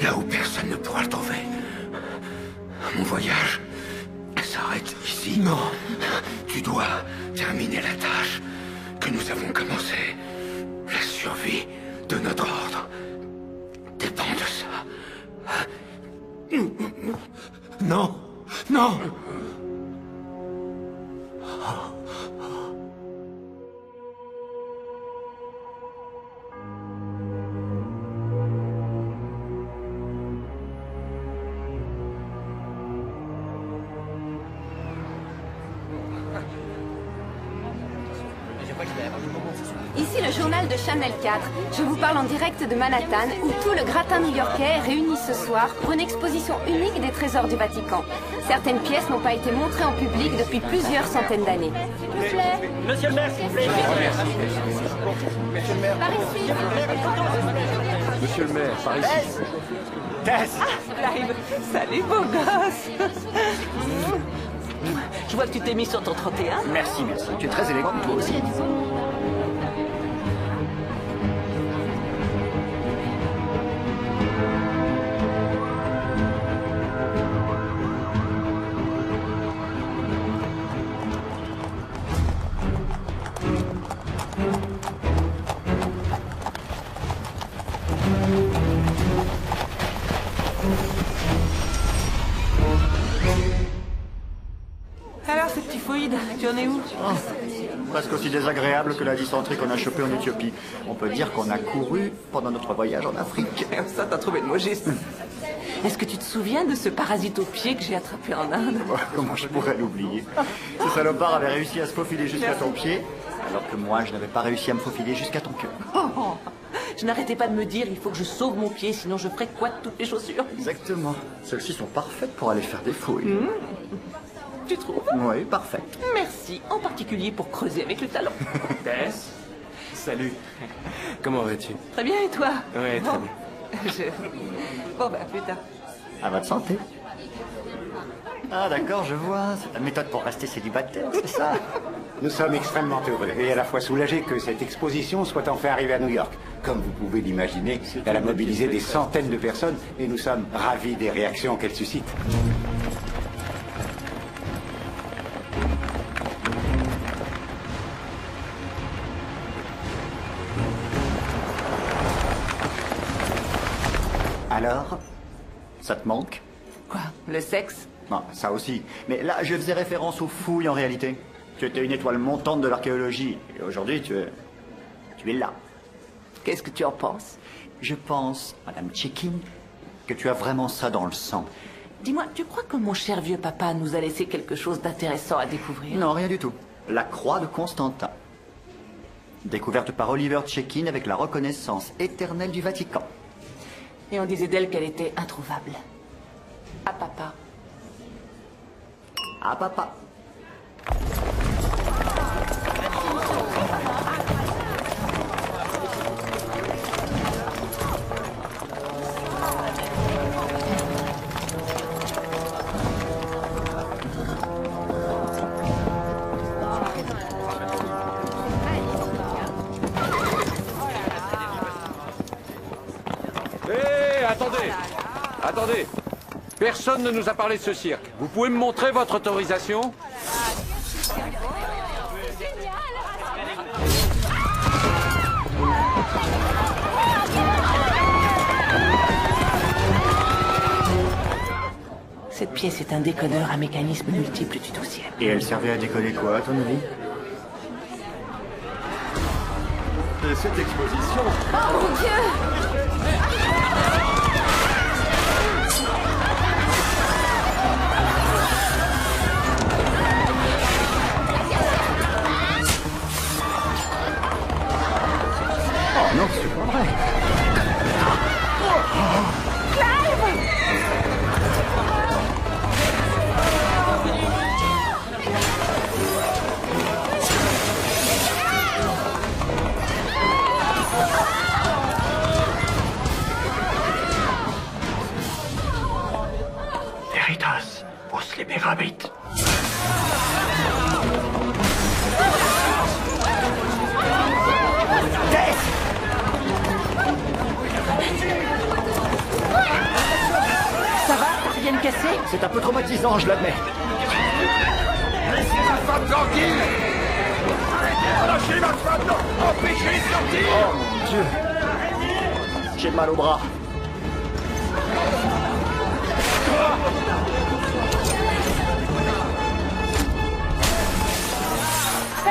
là où personne ne pourra le trouver. Mon voyage s'arrête ici. Non, tu dois terminer la tâche que nous avons commencée. La survie de notre ordre dépend de ça. Non, non. Ici le journal de Channel 4. Je vous parle en direct de Manhattan, où tout le gratin new-yorkais est réuni ce soir pour une exposition unique des trésors du Vatican. Certaines pièces n'ont pas été montrées en public depuis plusieurs centaines d'années. S'il vous plaît. Monsieur le maire, s'il vous plaît. Par ici. Monsieur le maire, par ici. Tess. Clive, salut beau gosse. Je vois que tu t'es mis sur ton 31. Merci, merci. Tu es très élégante, toi aussi. Alors, ce petit fluide, tu en es où? Presque aussi désagréable que la dysenterie qu'on a chopée en Éthiopie. On peut dire qu'on a couru pendant notre voyage en Afrique. Ça, t'as trouvé le mot juste. Est-ce que tu te souviens de ce parasite au pied que j'ai attrapé en Inde? Comment je pourrais l'oublier? Ce salopard avait réussi à se faufiler jusqu'à ton pied, alors que moi, je n'avais pas réussi à me faufiler jusqu'à ton cœur. Oh, je n'arrêtais pas de me dire, il faut que je sauve mon pied, sinon je ferai quoi de toutes les chaussures? Exactement. Celles-ci sont parfaites pour aller faire des fouilles. Tu trouves? Oui, parfaites. Merci, en particulier pour creuser avec le talon. Tess. Salut. Comment vas-tu? Très bien, et toi? Ouais, très Bon, bien. Bon, ben, à plus tard. À votre santé. Ah d'accord, je vois. C'est ta méthode pour rester célibataire, c'est ça? Nous sommes extrêmement heureux et à la fois soulagés que cette exposition soit enfin arrivée à New York. Comme vous pouvez l'imaginer, elle a mobilisé des centaines de personnes et nous sommes ravis des réactions qu'elle suscite. Alors, ça te manque? Quoi? Le sexe? Non, ça aussi. Mais là, je faisais référence aux fouilles en réalité. Tu étais une étoile montante de l'archéologie. Et aujourd'hui, tu es là. Qu'est-ce que tu en penses? Je pense, Madame Tchekin, que tu as vraiment ça dans le sang. Dis-moi, tu crois que mon cher vieux papa nous a laissé quelque chose d'intéressant à découvrir? Non, rien du tout. La croix de Constantin. Découverte par Oliver Tchekin avec la reconnaissance éternelle du Vatican. Et on disait d'elle qu'elle était introuvable. À papa. À papa. Hé, attendez. Attendez. Personne ne nous a parlé de ce cirque. Vous pouvez me montrer votre autorisation? Cette pièce est un décodeur à mécanisme multiple du 12e. Et elle servait à décoller quoi, à ton avis? Et cette exposition... Oh mon Dieu! Oh non, c'est pas vrai. Veritas, os liberabit. C'est un peu traumatisant, je l'admets. Laissez ma femme tranquille! Lâchez ma femme! Non! Empêchez-les de sortir! Oh mon Dieu. J'ai mal au bras. Hé!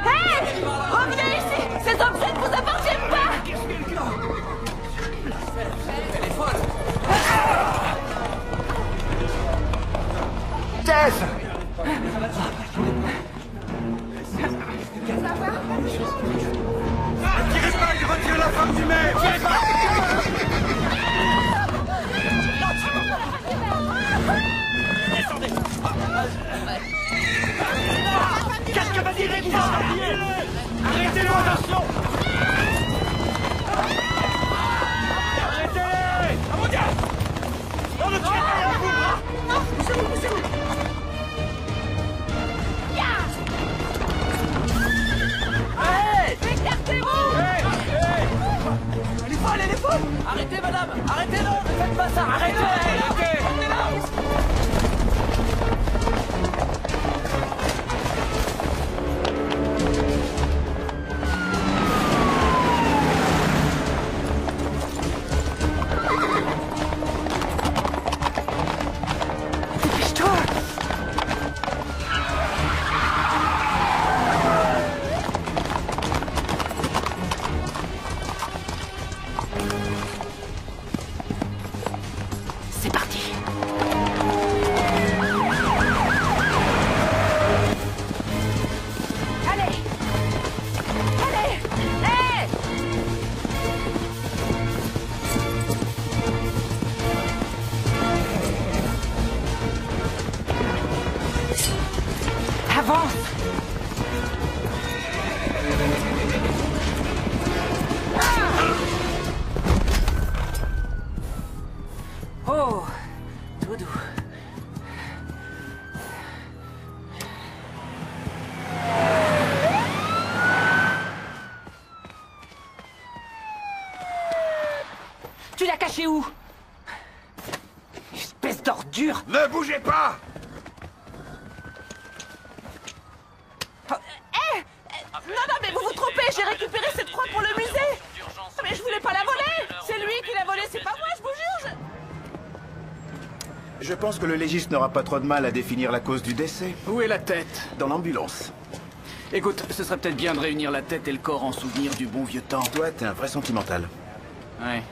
Hé! Revenez ici! Cet objet ne vous appartient pas! Elle est folle. Tess! Tirez pas, il retire la femme du maire! Tirez pas! Qu'est-ce que va dire Eric? Arrêtez-le, attention! Arrêtez! Ah mon Dieu! On ne tire rien à vous! Poussez-vous! Hey! Écartez-vous! Elle est folle! Arrêtez, madame! Arrêtez-le! Ne faites pas ça! Arrêtez! Arrêtez! C'est parti. Allez! Allez! Hé! Avance! Oh, tout doux. Tu l'as caché où? Espèce d'ordure! Ne bougez pas! Non, mais vous vous trompez, j'ai récupéré cette croix pour le musée! Mais je voulais pas la voler! C'est lui qui l'a volée, c'est pas moi, je vous jure! Je pense que le légiste n'aura pas trop de mal à définir la cause du décès. Où est la tête? Dans l'ambulance. Écoute, ce serait peut-être bien de réunir la tête et le corps en souvenir du bon vieux temps. Toi, t'es un vrai sentimental. Ouais.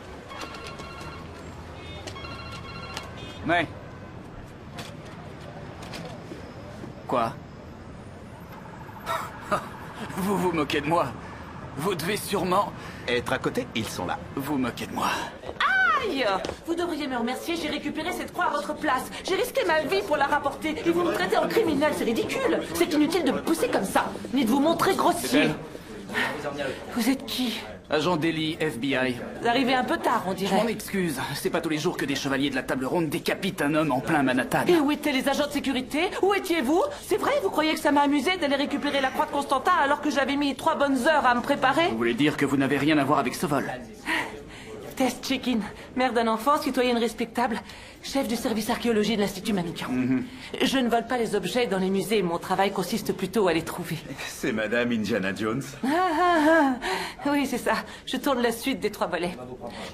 Ouais. Quoi? Vous vous moquez de moi. Vous devez sûrement... Être à côté, ils sont là. vous moquer de moi. Aïe! Vous devriez me remercier, j'ai récupéré cette croix à votre place. J'ai risqué ma vie pour la rapporter. Et vous me traitez en criminel, c'est ridicule. C'est inutile de me pousser comme ça, ni de vous montrer grossier. belle. Vous êtes qui? Agent Daly, FBI. Vous arrivez un peu tard, on Je m'en dirait. excuse. C'est pas tous les jours que des chevaliers de la table ronde décapitent un homme en plein Manhattan. Et où étaient les agents de sécurité? Où étiez-vous? C'est vrai, vous croyez que ça m'a amusé d'aller récupérer la croix de Constantin alors que j'avais mis 3 bonnes heures à me préparer? Vous voulez dire que vous n'avez rien à voir avec ce vol? Test check-in. Mère d'un enfant, citoyenne respectable, chef du service archéologie de l'Institut Manoukian. Je ne vole pas les objets dans les musées. Mon travail consiste plutôt à les trouver. C'est Madame Indiana Jones. Oui, c'est ça. Je tourne la suite des 3 volets.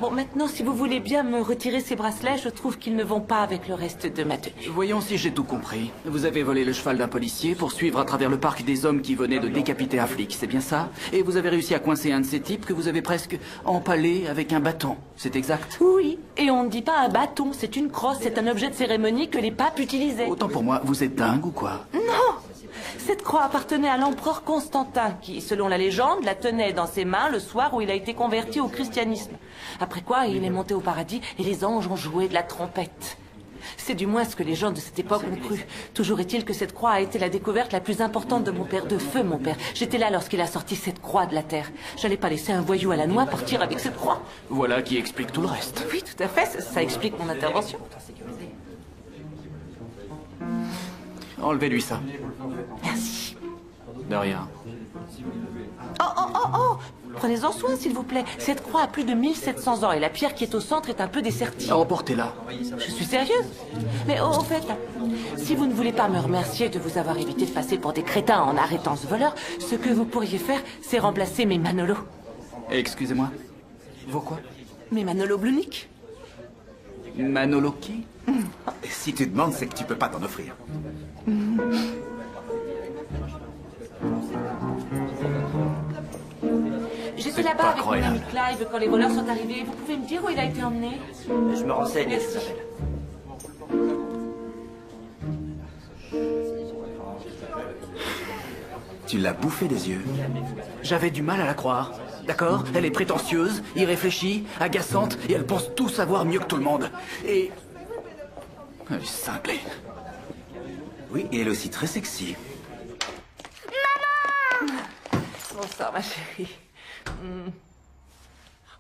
Bon, maintenant, si vous voulez bien me retirer ces bracelets, je trouve qu'ils ne vont pas avec le reste de ma tenue. Voyons si j'ai tout compris. Vous avez volé le cheval d'un policier pour suivre à travers le parc des hommes qui venaient de décapiter un flic, c'est bien ça? Et vous avez réussi à coincer un de ces types que vous avez presque empalé avec un bâton. C'est exact? Oui, et on ne dit pas un bâton, c'est une crosse, c'est un objet de cérémonie que les papes utilisaient. Autant pour moi, vous êtes dingue ou quoi? Non! Cette croix appartenait à l'empereur Constantin, qui, selon la légende, la tenait dans ses mains le soir où il a été converti au christianisme. Après quoi, il est monté au paradis et les anges ont joué de la trompette. C'est du moins ce que les gens de cette époque ont cru. Toujours est-il que cette croix a été la découverte la plus importante de mon père, de feu mon père. J'étais là lorsqu'il a sorti cette croix de la terre. J'allais pas laisser un voyou à la noix partir avec cette croix. Voilà qui explique tout le reste. Oui, tout à fait, ça explique mon intervention. Enlevez-lui ça. Merci. De rien. Oh! Prenez-en soin, s'il vous plaît. Cette croix a plus de 1700 ans et la pierre qui est au centre est un peu dessertie. Emportez-la. Je suis sérieuse. Mais au fait, si vous ne voulez pas me remercier de vous avoir évité de passer pour des crétins en arrêtant ce voleur, ce que vous pourriez faire, c'est remplacer mes Manolos. Excusez-moi. Vos quoi? Mes Manolos Blunick. Manolo qui? Et si tu demandes, c'est que tu peux pas t'en offrir. J'étais là-bas pas avec mon ami Clive quand les voleurs sont arrivés. Vous pouvez me dire où il a été emmené? Je me renseigne, Merci. Isabelle. Tu l'as bouffé des yeux. J'avais du mal à la croire. D'accord? Elle est prétentieuse, irréfléchie, agaçante, et elle pense tout savoir mieux que tout le monde. Et... elle est cinglée. Oui, et elle est aussi très sexy. Bonsoir, ma chérie.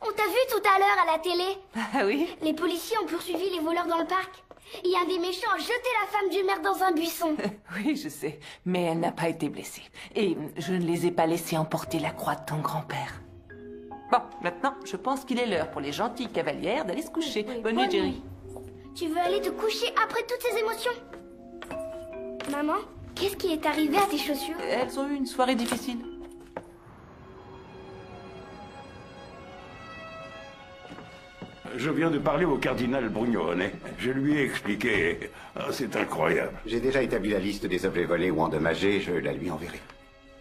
On t'a vu tout à l'heure à la télé. Ah oui? Les policiers ont poursuivi les voleurs dans le parc. Et un des méchants a jeté la femme du maire dans un buisson. Oui, je sais. Mais elle n'a pas été blessée. Et je ne les ai pas laissés emporter la croix de ton grand-père. Bon, maintenant, je pense qu'il est l'heure pour les gentilles cavalières d'aller se coucher. Oui, Bonne nuit, Jerry. Tu veux aller te coucher après toutes ces émotions? Maman, qu'est-ce qui est arrivé à tes chaussures? Elles ont eu une soirée difficile. Je viens de parler au cardinal Brugnone. Je lui ai expliqué. Ah, c'est incroyable. J'ai déjà établi la liste des objets volés ou endommagés, je la lui enverrai.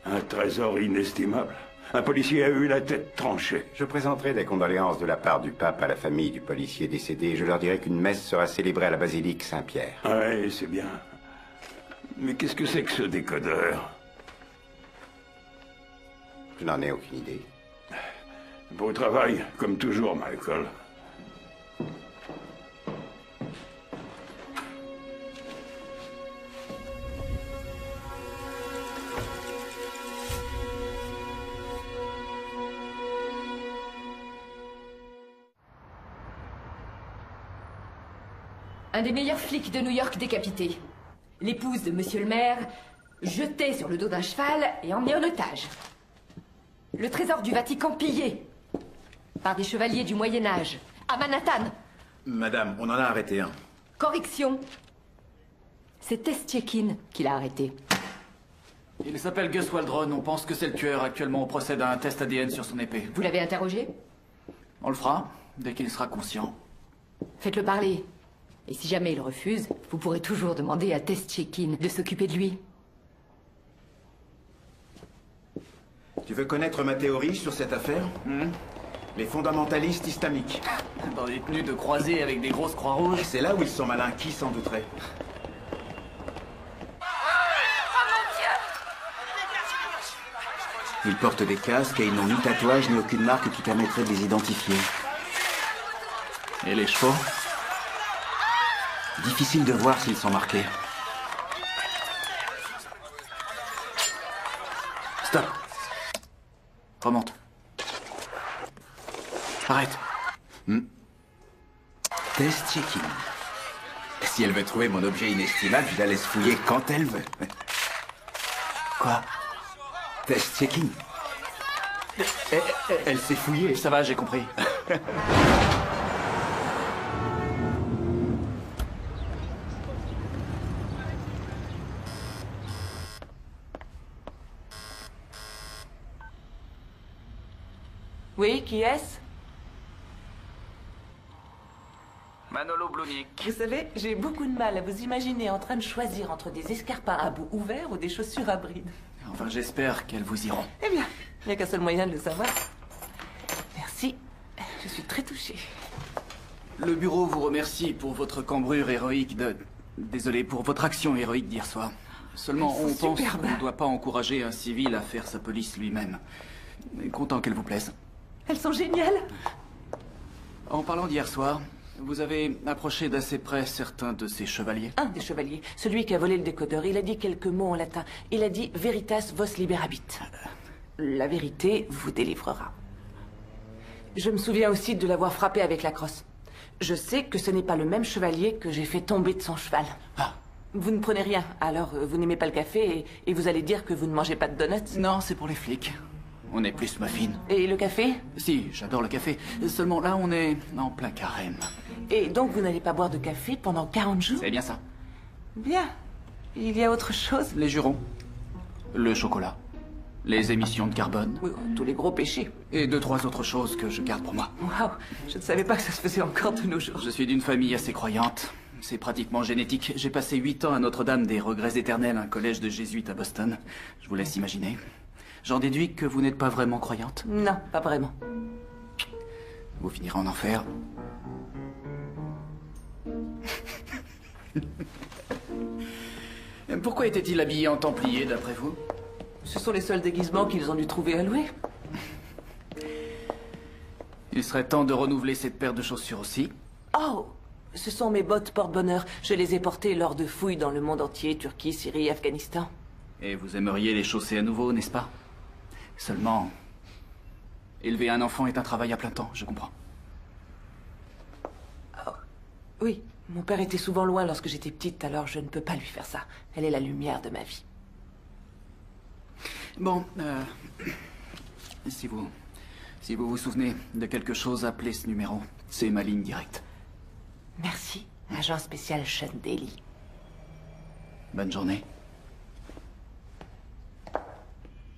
Un trésor inestimable. Un policier a eu la tête tranchée. Je présenterai des condoléances de la part du pape à la famille du policier décédé et je leur dirai qu'une messe sera célébrée à la basilique Saint-Pierre. Ouais, c'est bien. Mais qu'est-ce que c'est que ce décodeur? Je n'en ai aucune idée. Beau travail, comme toujours, Michael. Un des meilleurs flics de New York décapité. L'épouse de monsieur le maire, jetée sur le dos d'un cheval et emmenée en otage. Le trésor du Vatican pillé par des chevaliers du Moyen-Âge, à Manhattan. Madame, on en a arrêté un. Correction. C'est Testchekin qui l'a arrêté. Il s'appelle Gus Waldron, on pense que c'est le tueur. Actuellement, on procède à un test ADN sur son épée. Vous l'avez interrogé? On le fera, dès qu'il sera conscient. Faites-le parler. Et si jamais il refuse, vous pourrez toujours demander à Testchekin de s'occuper de lui. Tu veux connaître ma théorie sur cette affaire? Les fondamentalistes islamiques. Dans des tenues de croisée avec des grosses croix rouges. C'est là où ils sont malins, qui s'en douterait? Ils portent des casques et ils n'ont ni tatouage ni aucune marque qui permettrait de les identifier. Et les chevaux? Difficile de voir s'ils sont marqués. Stop. Remonte. Arrête. Testchekin. Si elle veut trouver mon objet inestimable, je la laisse fouiller quand elle veut. Quoi? Testchekin. Elle s'est fouillée. Ça va, j'ai compris. Oui, qui est-ce? Manolo Blunick. Vous savez, j'ai beaucoup de mal à vous imaginer en train de choisir entre des escarpins à bout ouvert ou des chaussures à bride. Enfin, j'espère qu'elles vous iront. Eh bien, il n'y a qu'un seul moyen de le savoir. Merci. Je suis très touchée. Le bureau vous remercie pour votre cambrure héroïque de... Désolé, pour votre action héroïque d'hier soir. Seulement, on pense qu'on ne doit pas encourager un civil à faire sa police lui-même. Mais content qu'elle vous plaise. Elles sont géniales. En parlant d'hier soir, vous avez approché d'assez près certains de ces chevaliers. Un des chevaliers, celui qui a volé le décodeur, il a dit quelques mots en latin. Il a dit « Veritas vos liberabit ». La vérité vous délivrera. Je me souviens aussi de l'avoir frappé avec la crosse. Je sais que ce n'est pas le même chevalier que j'ai fait tomber de son cheval. Ah, Vous ne prenez rien, alors vous n'aimez pas le café et vous allez dire que vous ne mangez pas de donuts? Non, c'est pour les flics. On est plus muffins. Et le café? Si, j'adore le café. Seulement là, on est en plein carême. Et donc vous n'allez pas boire de café pendant 40 jours? C'est bien ça. Bien. Il y a autre chose? Les jurons. Le chocolat. Les émissions de carbone. Oui, tous les gros péchés. Et 2-3 autres choses que je garde pour moi. Waouh, je ne savais pas que ça se faisait encore de nos jours. Je suis d'une famille assez croyante. C'est pratiquement génétique. J'ai passé 8 ans à Notre-Dame des Regrets Éternels, un collège de jésuites à Boston. Je vous laisse imaginer. J'en déduis que vous n'êtes pas vraiment croyante. Non, pas vraiment. Vous finirez en enfer. Pourquoi était-il habillé en templier, d'après vous? Ce sont les seuls déguisements qu'ils ont dû trouver à louer. Il serait temps de renouveler cette paire de chaussures aussi. Oh, ce sont mes bottes porte-bonheur. Je les ai portées lors de fouilles dans le monde entier, Turquie, Syrie, Afghanistan. Et vous aimeriez les chausser à nouveau, n'est-ce pas? Seulement, élever un enfant est un travail à plein temps, je comprends. Oh, oui, mon père était souvent loin lorsque j'étais petite, alors je ne peux pas lui faire ça. Elle est la lumière de ma vie. Bon, si vous vous souvenez de quelque chose, appelez ce numéro. C'est ma ligne directe. Merci, agent spécial Sean Daly. Bonne journée.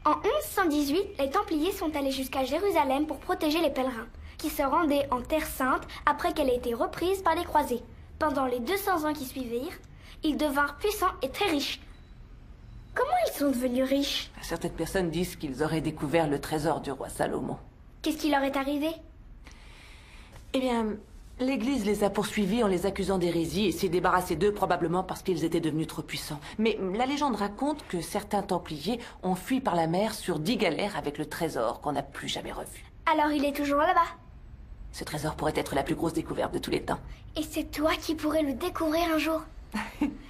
En 1118, les Templiers sont allés jusqu'à Jérusalem pour protéger les pèlerins, qui se rendaient en Terre Sainte après qu'elle ait été reprise par les croisés. Pendant les 200 ans qui suivirent, ils devinrent puissants et très riches. Comment ils sont devenus riches? Certaines personnes disent qu'ils auraient découvert le trésor du roi Salomon. Qu'est-ce qui leur est arrivé? Eh bien, l'Église les a poursuivis en les accusant d'hérésie et s'est débarrassée d'eux probablement parce qu'ils étaient devenus trop puissants. Mais la légende raconte que certains Templiers ont fui par la mer sur 10 galères avec le trésor qu'on n'a plus jamais revu. Alors il est toujours là-bas? Ce trésor pourrait être la plus grosse découverte de tous les temps. Et c'est toi qui pourrais le découvrir un jour?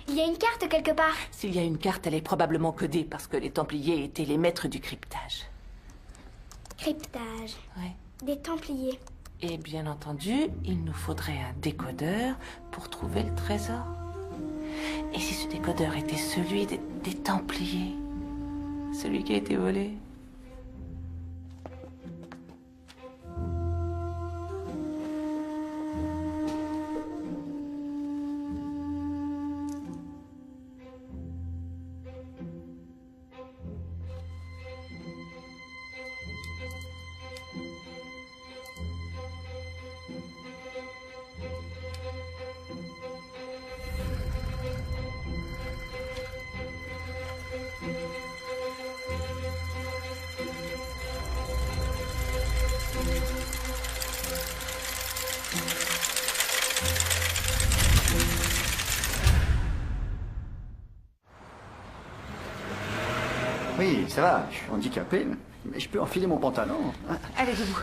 Il y a une carte quelque part? S'il y a une carte, elle est probablement codée parce que les Templiers étaient les maîtres du cryptage. Cryptage. Ouais. Des Templiers. Et bien entendu, il nous faudrait un décodeur pour trouver le trésor. Et si ce décodeur était celui des Templiers? Celui qui a été volé? Oui, ça va, je suis handicapé, mais je peux enfiler mon pantalon. Allez, debout.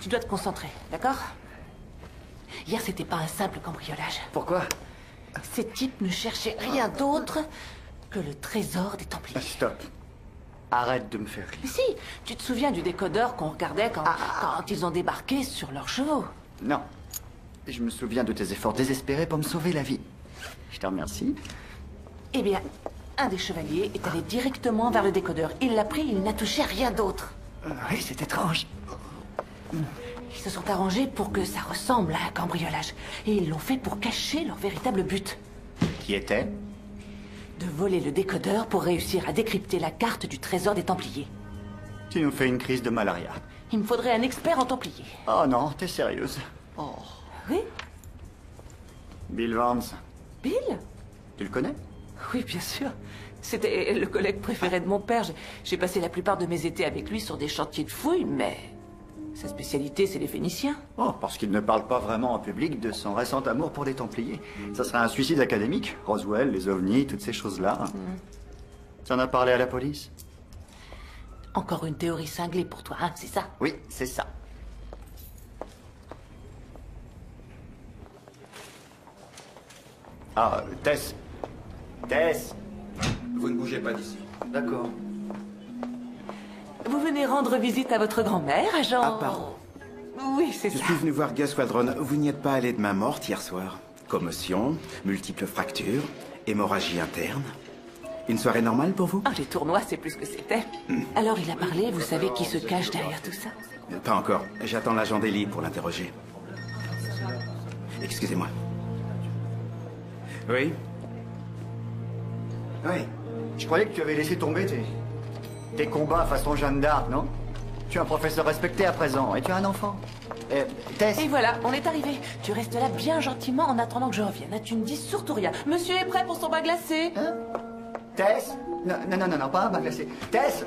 Tu dois te concentrer, d'accord? Hier, c'était pas un simple cambriolage. Pourquoi? Ces types ne cherchaient rien d'autre que le trésor des Templiers. Stop. Arrête de me faire rire. Mais si, tu te souviens du décodeur qu'on regardait quand ils ont débarqué sur leurs chevaux? Non. Je me souviens de tes efforts désespérés pour me sauver la vie. Je te remercie. Eh bien, un des chevaliers est allé directement vers le décodeur. Il l'a pris, il n'a touché à rien d'autre. Oui, c'est étrange. Ils se sont arrangés pour que ça ressemble à un cambriolage. Et ils l'ont fait pour cacher leur véritable but. Qui était? De voler le décodeur pour réussir à décrypter la carte du trésor des Templiers. Tu nous fais une crise de malaria. Il me faudrait un expert en Templiers. Oh non, t'es sérieuse? Oh. Oui? Bill Vance. Bill? Tu le connais? Oui, bien sûr. C'était le collègue préféré de mon père. J'ai passé la plupart de mes étés avec lui sur des chantiers de fouilles, mais sa spécialité, c'est les Phéniciens. Oh, parce qu'il ne parle pas vraiment en public de son récent amour pour les Templiers. Ça serait un suicide académique. Roswell, les ovnis, toutes ces choses-là. Tu en as parlé à la police? Encore une théorie cinglée pour toi, hein, c'est ça? Oui, c'est ça. Ah, Tess. Tess. Vous ne bougez pas d'ici. D'accord. Vous venez rendre visite à votre grand-mère, agent? Ah, pardon. Oui, c'est ça. Je suis venu voir Gus Waldron. Vous n'y êtes pas allé de main morte hier soir. Commotion, multiples fractures, Hémorragie interne. Une soirée normale pour vous? Ah, les tournois, c'est plus ce que c'était. Alors, il a parlé, vous savez qui se cache derrière tout ça? Pas encore. J'attends l'agent d'Eli pour l'interroger. Excusez-moi. Oui? Oui. Je croyais que tu avais laissé tomber tes combats façon Jeanne d'Arc, non? Tu es un professeur respecté à présent et tu as un enfant. Tess. Et voilà, on est arrivé. Tu restes là bien gentiment en attendant que je revienne. Tu ne dis surtout rien. Monsieur est prêt pour son bain glacé? Hein? Tess? Non, pas un bain glacé. Tess!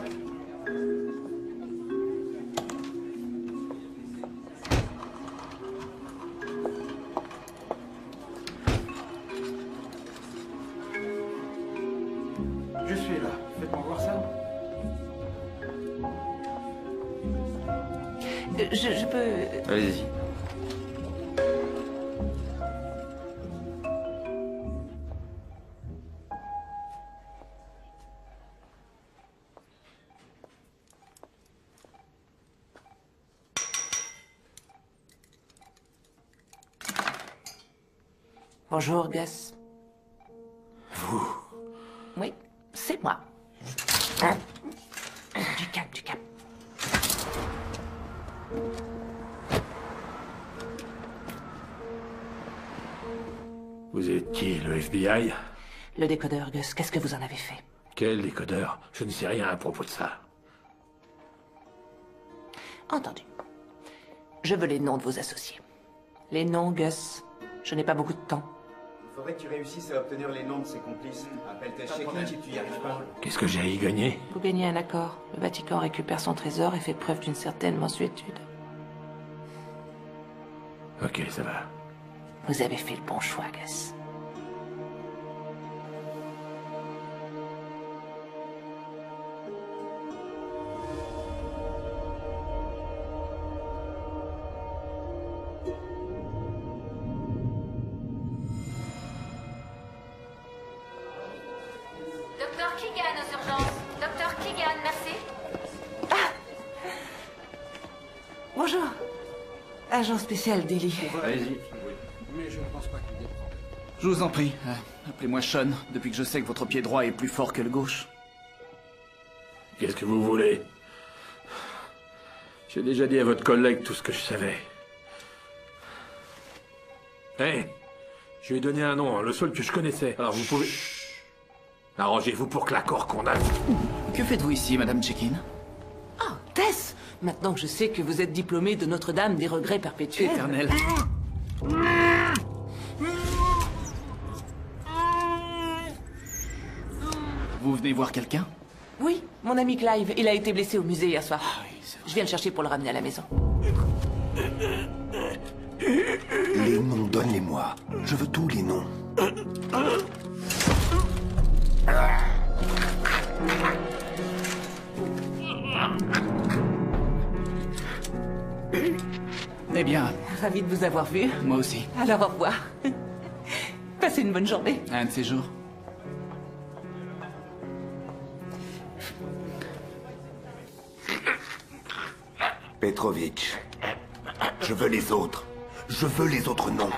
Je suis là. Faites-moi voir ça. Je peux... Allez-y. Bonjour, Gus. Vous? Oui, c'est moi. Du calme, du calme. Vous êtes qui, le FBI? Le décodeur, Gus, qu'est-ce que vous en avez fait? Quel décodeur? Je ne sais rien à propos de ça. Entendu. Je veux les noms de vos associés. Les noms, Gus. Je n'ai pas beaucoup de temps. Il faudrait que tu réussisses à obtenir les noms de ses complices. Appelle tes chèques si tu y arrives pas. Qu'est-ce que j'ai à y gagner? Vous gagnez un accord. Le Vatican récupère son trésor et fait preuve d'une certaine mansuétude. Ok, ça va. Vous avez fait le bon choix, Gus. Docteur Keegan aux urgences. Docteur Keegan, merci. Bonjour. Agent spécial d'Eli. Allez-y. Je vous en prie, appelez-moi Sean, depuis que je sais que votre pied droit est plus fort que le gauche. Qu'est-ce que vous voulez? J'ai déjà dit à votre collègue tout ce que je savais. Hé, je lui ai donné un nom, le seul que je connaissais. Alors vous pouvez... Arrangez-vous pour que l'accord qu'on a... Que faites-vous ici, Madame Check-in? Oh, Tess! Maintenant que je sais que vous êtes diplômée de Notre-Dame des regrets perpétuels... Éternel. Vous venez voir quelqu'un? Oui, mon ami Clive. Il a été blessé au musée hier soir. Je viens le chercher pour le ramener à la maison. Les noms, donne-les-moi. Je veux tous les noms. Eh bien... Ravi de vous avoir vu. Moi aussi. Alors au revoir. Passez une bonne journée. Un de ces jours. Petrovitch. Je veux les autres. Je veux les autres noms.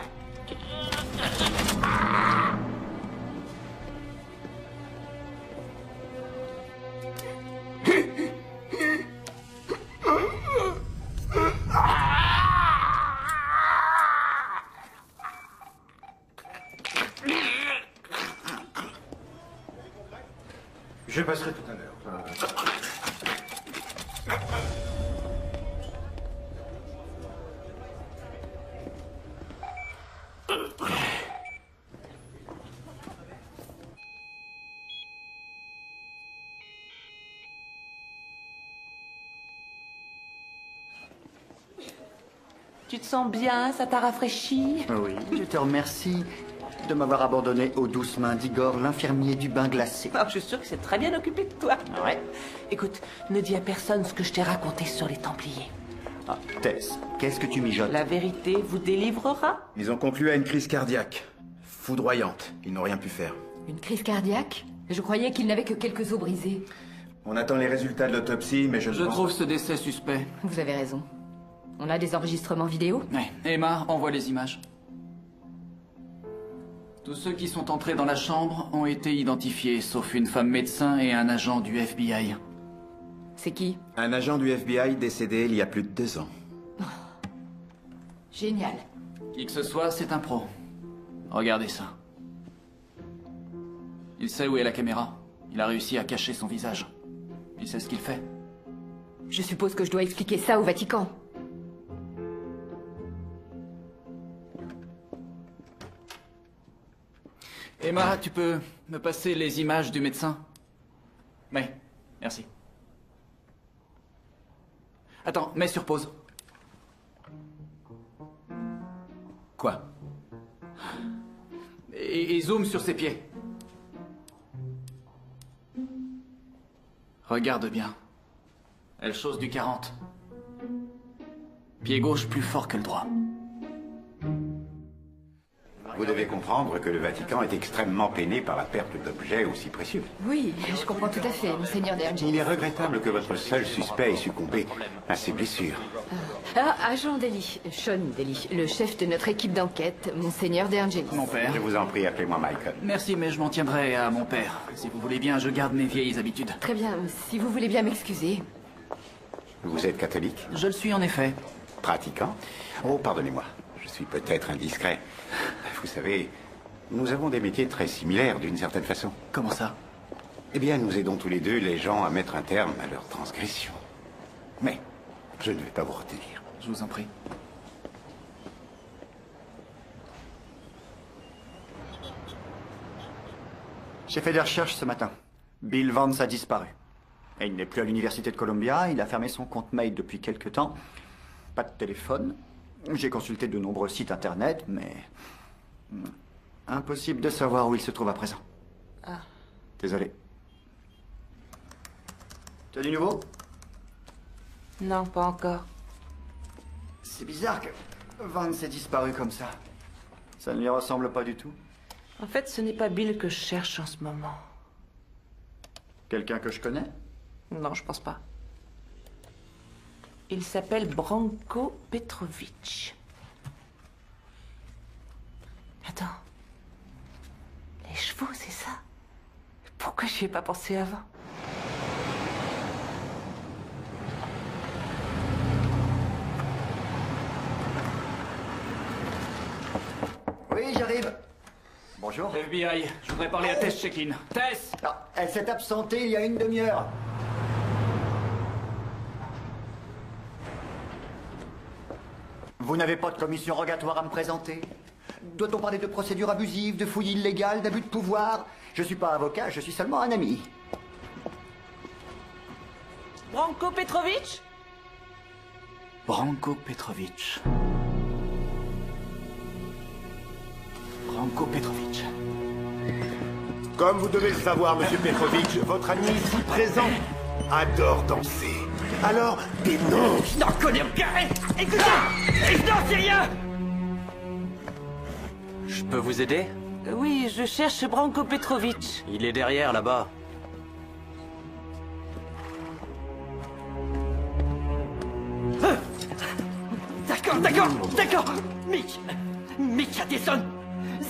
Je passerai tout à l'heure. Tu te sens bien? Ça t'a rafraîchi? Oui, je te remercie de m'avoir abandonné aux douces mains d'Igor, l'infirmier du bain glacé. Oh, je suis sûre que c'est très bien occupé de toi. Ouais. Écoute, ne dis à personne ce que je t'ai raconté sur les Templiers. Ah, Tess, qu'est-ce que tu mijotes? La vérité vous délivrera? Ils ont conclu à une crise cardiaque. Foudroyante. Ils n'ont rien pu faire. Une crise cardiaque? Je croyais qu'il n'avait que quelques os brisés. On attend les résultats de l'autopsie, mais je Je pense... trouve ce décès suspect. Vous avez raison. On a des enregistrements vidéo? Ouais. Emma, envoie les images. Tous ceux qui sont entrés dans la chambre ont été identifiés, sauf une femme médecin et un agent du FBI. C'est qui? Un agent du FBI décédé il y a plus de 2 ans. Génial. Qui que ce soit, c'est un pro. Regardez ça. Il sait où est la caméra. Il a réussi à cacher son visage. Il sait ce qu'il fait. Je suppose que je dois expliquer ça au Vatican. Emma, tu peux me passer les images du médecin? Oui, merci. Attends, mets sur pause. Quoi? Et zoom sur ses pieds. Regarde bien. Elle chausse du 40. Pied gauche plus fort que le droit. Vous devez comprendre que le Vatican est extrêmement peiné par la perte d'objets aussi précieux. Oui, je comprends tout à fait, Monseigneur De Angelis. Il est regrettable que votre seul suspect ait succombé à ses blessures. Agent Daly, Sean Daly, le chef de notre équipe d'enquête, Monseigneur De Angelis. Mon père. Je vous en prie, appelez-moi Michael. Merci, mais je m'en tiendrai à mon père. Si vous voulez bien, je garde mes vieilles habitudes. Très bien, si vous voulez bien m'excuser. Vous êtes catholique? Je le suis en effet. Pratiquant? Oh, pardonnez-moi, je suis peut-être indiscret. Vous savez, nous avons des métiers très similaires d'une certaine façon. Comment ça? Eh bien, nous aidons tous les deux les gens à mettre un terme à leur transgression. Mais je ne vais pas vous retenir. Je vous en prie. J'ai fait des recherches ce matin. Bill Vance a disparu. Et il n'est plus à l'université de Columbia, il a fermé son compte mail depuis quelque temps. Pas de téléphone. J'ai consulté de nombreux sites internet, mais... impossible de savoir où il se trouve à présent. Ah. Désolé. Tu as du nouveau? Non, pas encore. C'est bizarre que Vance ait disparu comme ça. Ça ne lui ressemble pas du tout. En fait, ce n'est pas Bill que je cherche en ce moment. Quelqu'un que je connais? Non, je pense pas. Il s'appelle Branko Petrovic. Attends. Les chevaux, c'est ça? Pourquoi j'y ai pas pensé avant? Oui, j'arrive. Bonjour. FBI, je voudrais parler à Tess Check-in. Tess! Ah, elle s'est absentée il y a une demi-heure. Vous n'avez pas de commission rogatoire à me présenter? Doit-on parler de procédures abusives, de fouilles illégales, d'abus de pouvoir? Je suis pas avocat, je suis seulement un ami. Branko Petrovic? Branko Petrovic. Branko Petrovic. Comme vous devez le savoir, monsieur Petrovic, votre ami ici présent adore danser. Alors, dénonce! Je n'en connais rien! Écoutez! Je n'en sais rien! Je peux vous aider? Oui, je cherche Branko Petrovic. Il est derrière, là-bas. D'accord! Mitch Addison!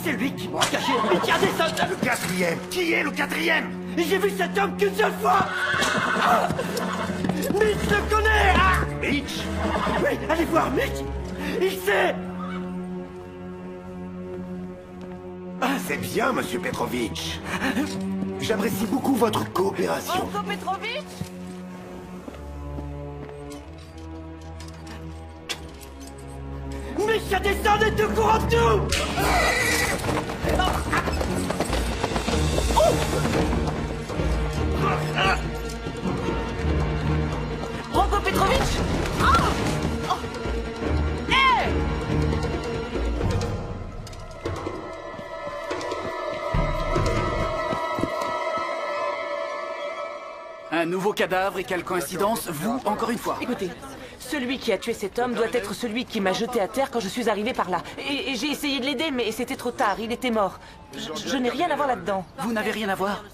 C'est lui qui m'a engagé, Mitch Addison! Le quatrième! Qui est le quatrième? J'ai vu cet homme qu'une seule fois! Mitch le connaît! Mitch? Oui, allez voir Mitch! Il sait! C'est bien, monsieur Petrovic. J'apprécie beaucoup votre coopération. Branko Petrovic? Mitch Addison est au courant de tout! Branko Petrovic? Hey! Un nouveau cadavre et quelle coïncidence, vous, encore une fois. Écoutez, Celui qui a tué cet homme doit être celui qui m'a jeté à terre quand je suis arrivé par là. Et j'ai essayé de l'aider, mais c'était trop tard, il était mort. Je n'ai rien à voir là-dedans. Vous n'avez rien à voir?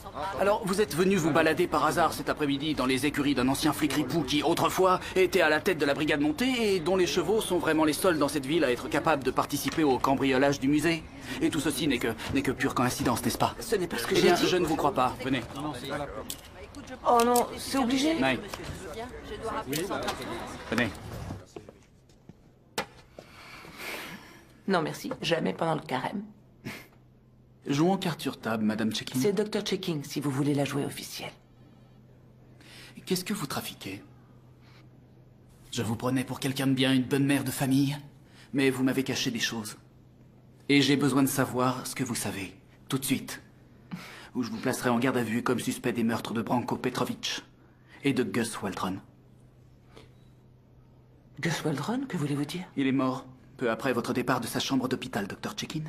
Alors, vous êtes venu vous balader par hasard cet après-midi dans les écuries d'un ancien flic ripou qui, autrefois, était à la tête de la brigade montée et dont les chevaux sont vraiment les seuls dans cette ville à être capables de participer au cambriolage du musée. Et tout ceci n'est que pure coïncidence, n'est-ce pas? Ce n'est pas ce que Eh j'ai bien, dit. je ne vous crois pas. Venez. Oh non, c'est obligé? May. Venez. Non merci, jamais pendant le carême. Jouons carte sur table, Madame Checking. C'est Dr. Checking, si vous voulez la jouer officielle. Qu'est-ce que vous trafiquez? Je vous prenais pour quelqu'un de bien, une bonne mère de famille, mais vous m'avez caché des choses. Et j'ai besoin de savoir ce que vous savez, tout de suite. Ou je vous placerai en garde à vue comme suspect des meurtres de Branko Petrovic et de Gus Waldron. Gus Waldron, que voulez-vous dire? Il est mort peu après votre départ de sa chambre d'hôpital, Dr. Checkin.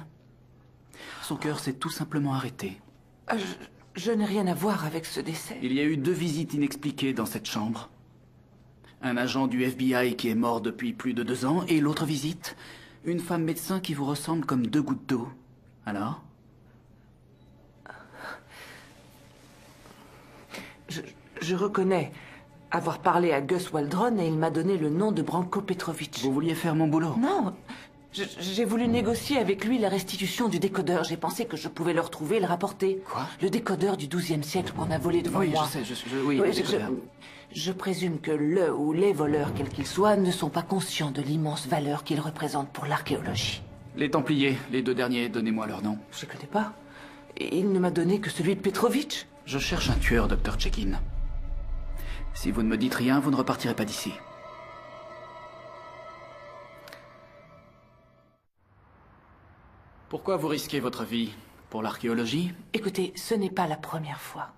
Son cœur s'est tout simplement arrêté. Je n'ai rien à voir avec ce décès. Il y a eu 2 visites inexpliquées dans cette chambre. Un agent du FBI qui est mort depuis plus de 2 ans, et l'autre visite, une femme médecin qui vous ressemble comme 2 gouttes d'eau. Alors? Je reconnais avoir parlé à Gus Waldron et il m'a donné le nom de Branko Petrovic. Vous vouliez faire mon boulot? Non. J'ai voulu négocier avec lui la restitution du décodeur. J'ai pensé que je pouvais le retrouver et le rapporter. Quoi? Le décodeur du XIIe siècle qu'on a volé devant oui, moi. Oui, je sais, oui, je présume que le ou les voleurs, quels qu'ils soient, ne sont pas conscients de l'immense valeur qu'ils représentent pour l'archéologie. Les Templiers, les 2 derniers, donnez-moi leur nom. Je ne connais pas. Et il ne m'a donné que celui de Petrovic. Je cherche un tueur, Dr. Checkin. Si vous ne me dites rien, vous ne repartirez pas d'ici. Pourquoi vous risquez votre vie? Pour l'archéologie? Écoutez, ce n'est pas la première fois.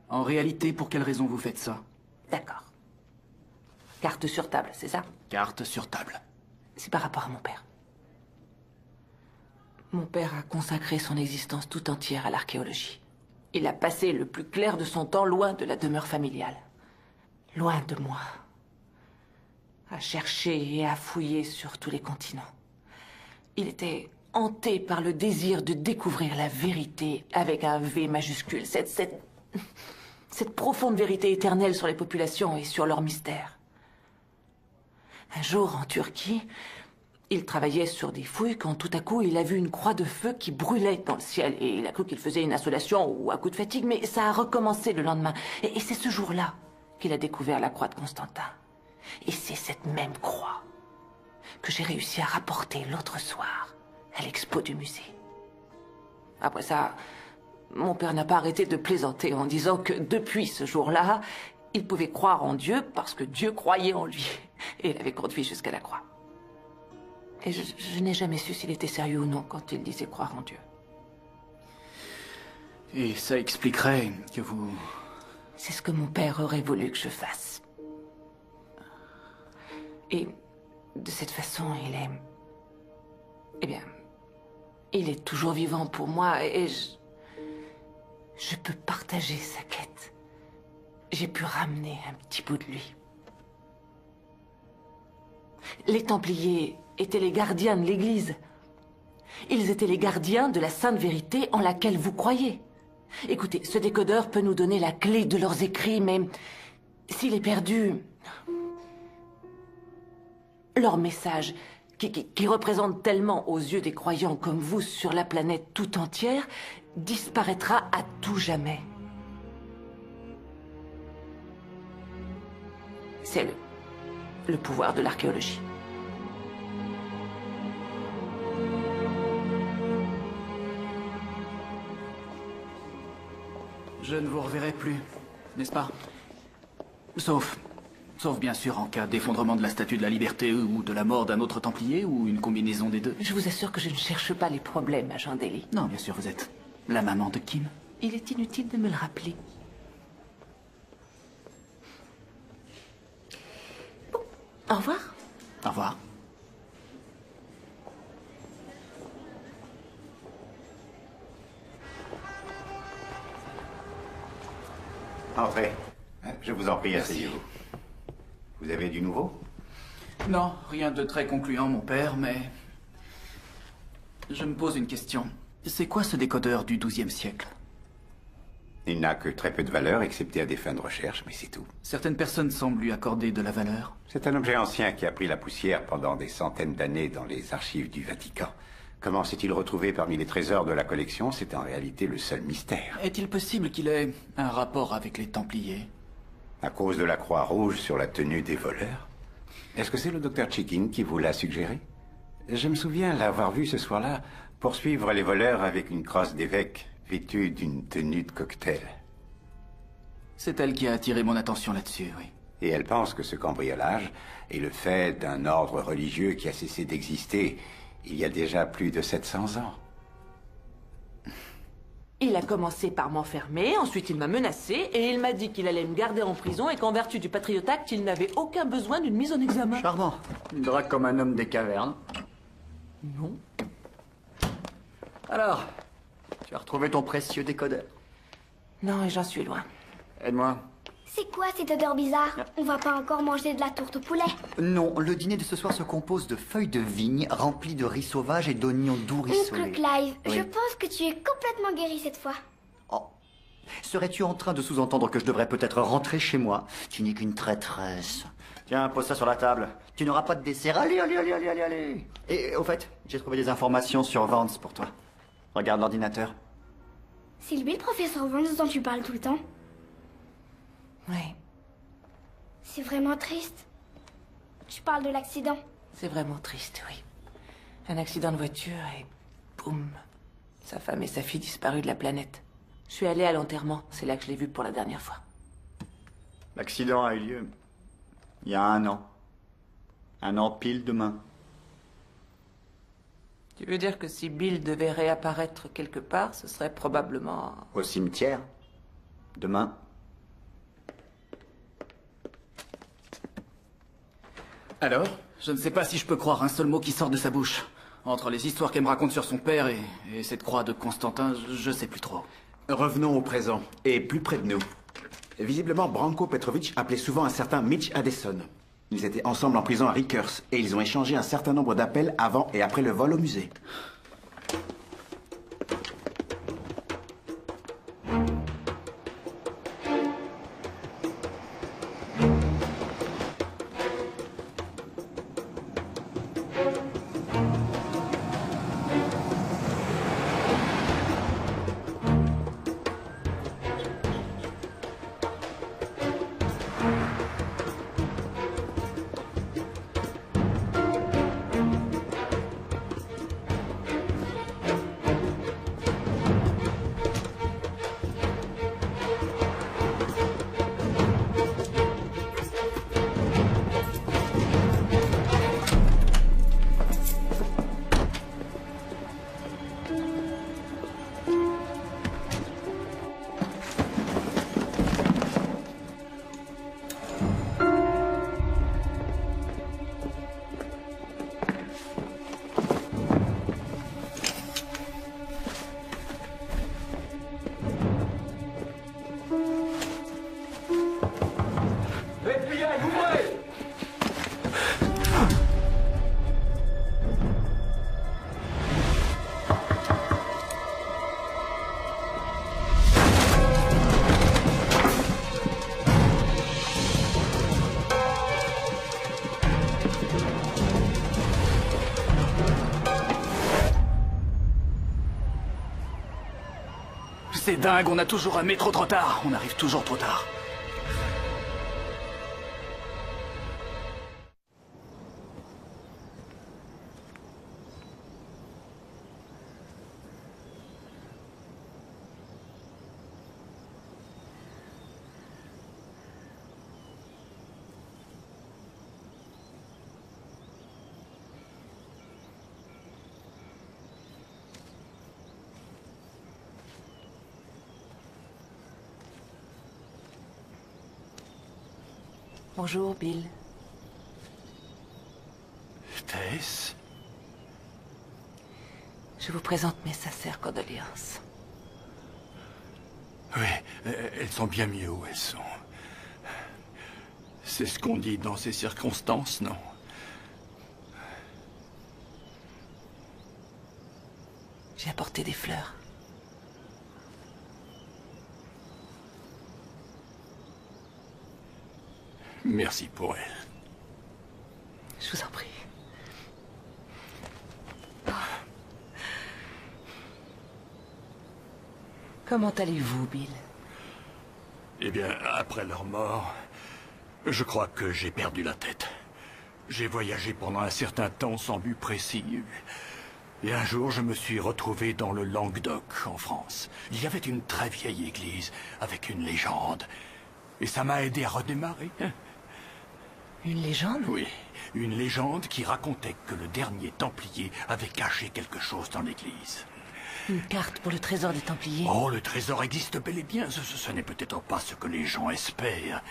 En réalité, pour quelle raison vous faites ça? D'accord. Carte sur table, c'est ça? Carte sur table. C'est par rapport à mon père. Mon père a consacré son existence tout entière à l'archéologie. Il a passé le plus clair de son temps loin de la demeure familiale. Loin de moi. À chercher et à fouiller sur tous les continents. Il était hanté par le désir de découvrir la vérité avec un V majuscule. Cette profonde vérité éternelle sur les populations et sur leurs mystères. Un jour, en Turquie, il travaillait sur des fouilles quand tout à coup il a vu une croix de feu qui brûlait dans le ciel. Et il a cru qu'il faisait une insolation ou un coup de fatigue, mais ça a recommencé le lendemain. Et c'est ce jour-là qu'il a découvert la croix de Constantin. Et c'est cette même croix que j'ai réussi à rapporter l'autre soir à l'expo du musée. Après ça, mon père n'a pas arrêté de plaisanter en disant que depuis ce jour-là, il pouvait croire en Dieu parce que Dieu croyait en lui. Et l'avait conduit jusqu'à la croix. Et je n'ai jamais su s'il était sérieux ou non quand il disait croire en Dieu. Et ça expliquerait que vous... C'est ce que mon père aurait voulu que je fasse. Et de cette façon, il est... Eh bien, il est toujours vivant pour moi et je peux partager sa quête. J'ai pu ramener un petit bout de lui. Les Templiers étaient les gardiens de l'Église. Ils étaient les gardiens de la sainte vérité en laquelle vous croyez. Écoutez, ce décodeur peut nous donner la clé de leurs écrits, mais s'il est perdu, leur message, qui représente tellement aux yeux des croyants comme vous sur la planète tout entière, disparaîtra à tout jamais. C'est le pouvoir de l'archéologie. Je ne vous reverrai plus, n'est-ce pas? Sauf bien sûr en cas d'effondrement de la Statue de la Liberté ou de la mort d'un autre Templier ou une combinaison des deux. Je vous assure que je ne cherche pas les problèmes, agent Daly. Non, bien sûr, vous êtes la maman de Kim. Il est inutile de me le rappeler. Bon, au revoir. Au revoir. Entrez. Je vous en prie, asseyez-vous. Vous avez du nouveau? Non, rien de très concluant, mon père, mais... Je me pose une question. C'est quoi ce décodeur du XIIe siècle? Il n'a que très peu de valeur, excepté à des fins de recherche, mais c'est tout. Certaines personnes semblent lui accorder de la valeur. C'est un objet ancien qui a pris la poussière pendant des centaines d'années dans les archives du Vatican. Comment s'est-il retrouvé parmi les trésors de la collection? C'est en réalité le seul mystère. Est-il possible qu'il ait un rapport avec les Templiers? À cause de la croix rouge sur la tenue des voleurs? Est-ce que c'est le docteur Chicken qui vous l'a suggéré? Je me souviens l'avoir vu ce soir-là poursuivre les voleurs avec une crosse d'évêque vêtue d'une tenue de cocktail. C'est elle qui a attiré mon attention là-dessus, oui. Et elle pense que ce cambriolage est le fait d'un ordre religieux qui a cessé d'exister il y a déjà plus de 700 ans. Il a commencé par m'enfermer, ensuite il m'a menacé, et il m'a dit qu'il allait me garder en prison et qu'en vertu du Patriot Act, il n'avait aucun besoin d'une mise en examen. Charmant. Il drague comme un homme des cavernes. Non. Alors, tu as retrouvé ton précieux décodeur? Non, et j'en suis loin. Aide-moi. C'est quoi cette odeur bizarre? On va pas encore manger de la tourte au poulet? Non, le dîner de ce soir se compose de feuilles de vigne remplies de riz sauvage et d'oignons doux rissolés. Oncle Clive, Oui. je pense que tu es complètement guéri cette fois. Serais-tu en train de sous-entendre que je devrais peut-être rentrer chez moi? Tu n'es qu'une traîtresse. Tiens, pose ça sur la table. Tu n'auras pas de dessert. Allez, allez, allez, allez, allez, allez. Et au fait, j'ai trouvé des informations sur Vance pour toi. Regarde l'ordinateur. C'est lui le professeur Vance dont tu parles tout le temps? Oui, C'est vraiment triste. Tu parles de l'accident. c'est vraiment triste, oui. Un accident de voiture et... boum. Sa femme et sa fille disparues de la planète. Je suis allée à l'enterrement, c'est là que je l'ai vu pour la dernière fois. L'accident a eu lieu il y a 1 an. 1 an pile demain. Tu veux dire que si Bill devait réapparaître quelque part, ce serait probablement... Au cimetière. Demain. Alors? Je ne sais pas si je peux croire un seul mot qui sort de sa bouche. Entre les histoires qu'elle me raconte sur son père et cette croix de Constantin, je sais plus trop. Revenons au présent, et plus près de nous. Visiblement, Branko Petrovic appelait souvent un certain Mitch Addison. Ils étaient ensemble en prison à Rikers, et ils ont échangé un certain nombre d'appels avant et après le vol au musée. C'est dingue, on a toujours un métro trop tard. On arrive toujours trop tard. Bonjour, Bill. Tess? Je vous présente mes sincères condoléances. Oui, elles sont bien mieux où elles sont. C'est ce qu'on dit dans ces circonstances, non? J'ai apporté des fleurs. Merci pour elle. Je vous en prie. Comment allez-vous, Bill? Eh bien, après leur mort, je crois que j'ai perdu la tête. J'ai voyagé pendant un certain temps sans but précis. Et un jour, je me suis retrouvé dans le Languedoc, en France. Il y avait une très vieille église avec une légende. Et ça m'a aidé à redémarrer. Une légende? Oui, une légende qui racontait que le dernier Templier avait caché quelque chose dans l'église. Une carte pour le trésor des Templiers? Oh, le trésor existe bel et bien. Ce n'est peut-être pas ce que les gens espèrent.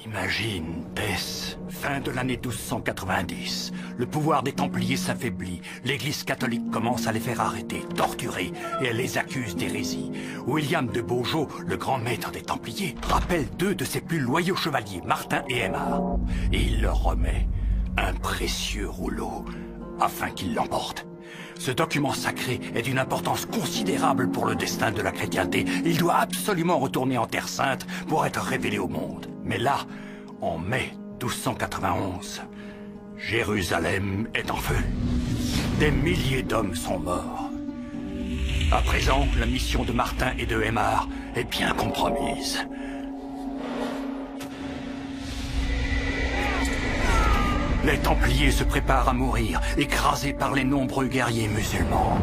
Imagine, Tess, fin de l'année 1290. Le pouvoir des Templiers s'affaiblit. L'Église catholique commence à les faire arrêter, torturer, et elle les accuse d'hérésie. William de Beaujeu, le grand maître des Templiers, rappelle deux de ses plus loyaux chevaliers, Martin et Aymar. Et il leur remet un précieux rouleau afin qu'ils l'emportent. Ce document sacré est d'une importance considérable pour le destin de la chrétienté. Il doit absolument retourner en Terre Sainte pour être révélé au monde. Mais là, en mai 1291, Jérusalem est en feu. Des milliers d'hommes sont morts. À présent, la mission de Martin et de Aymar est bien compromise. Les Templiers se préparent à mourir, écrasés par les nombreux guerriers musulmans.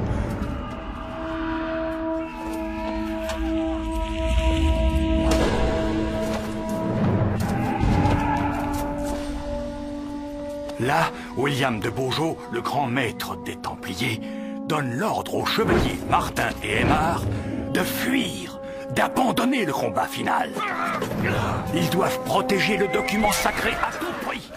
Là, William de Beaujeu, le grand maître des Templiers, donne l'ordre aux chevaliers Martin et Aymar de fuir, d'abandonner le combat final. Ils doivent protéger le document sacré à tout prix.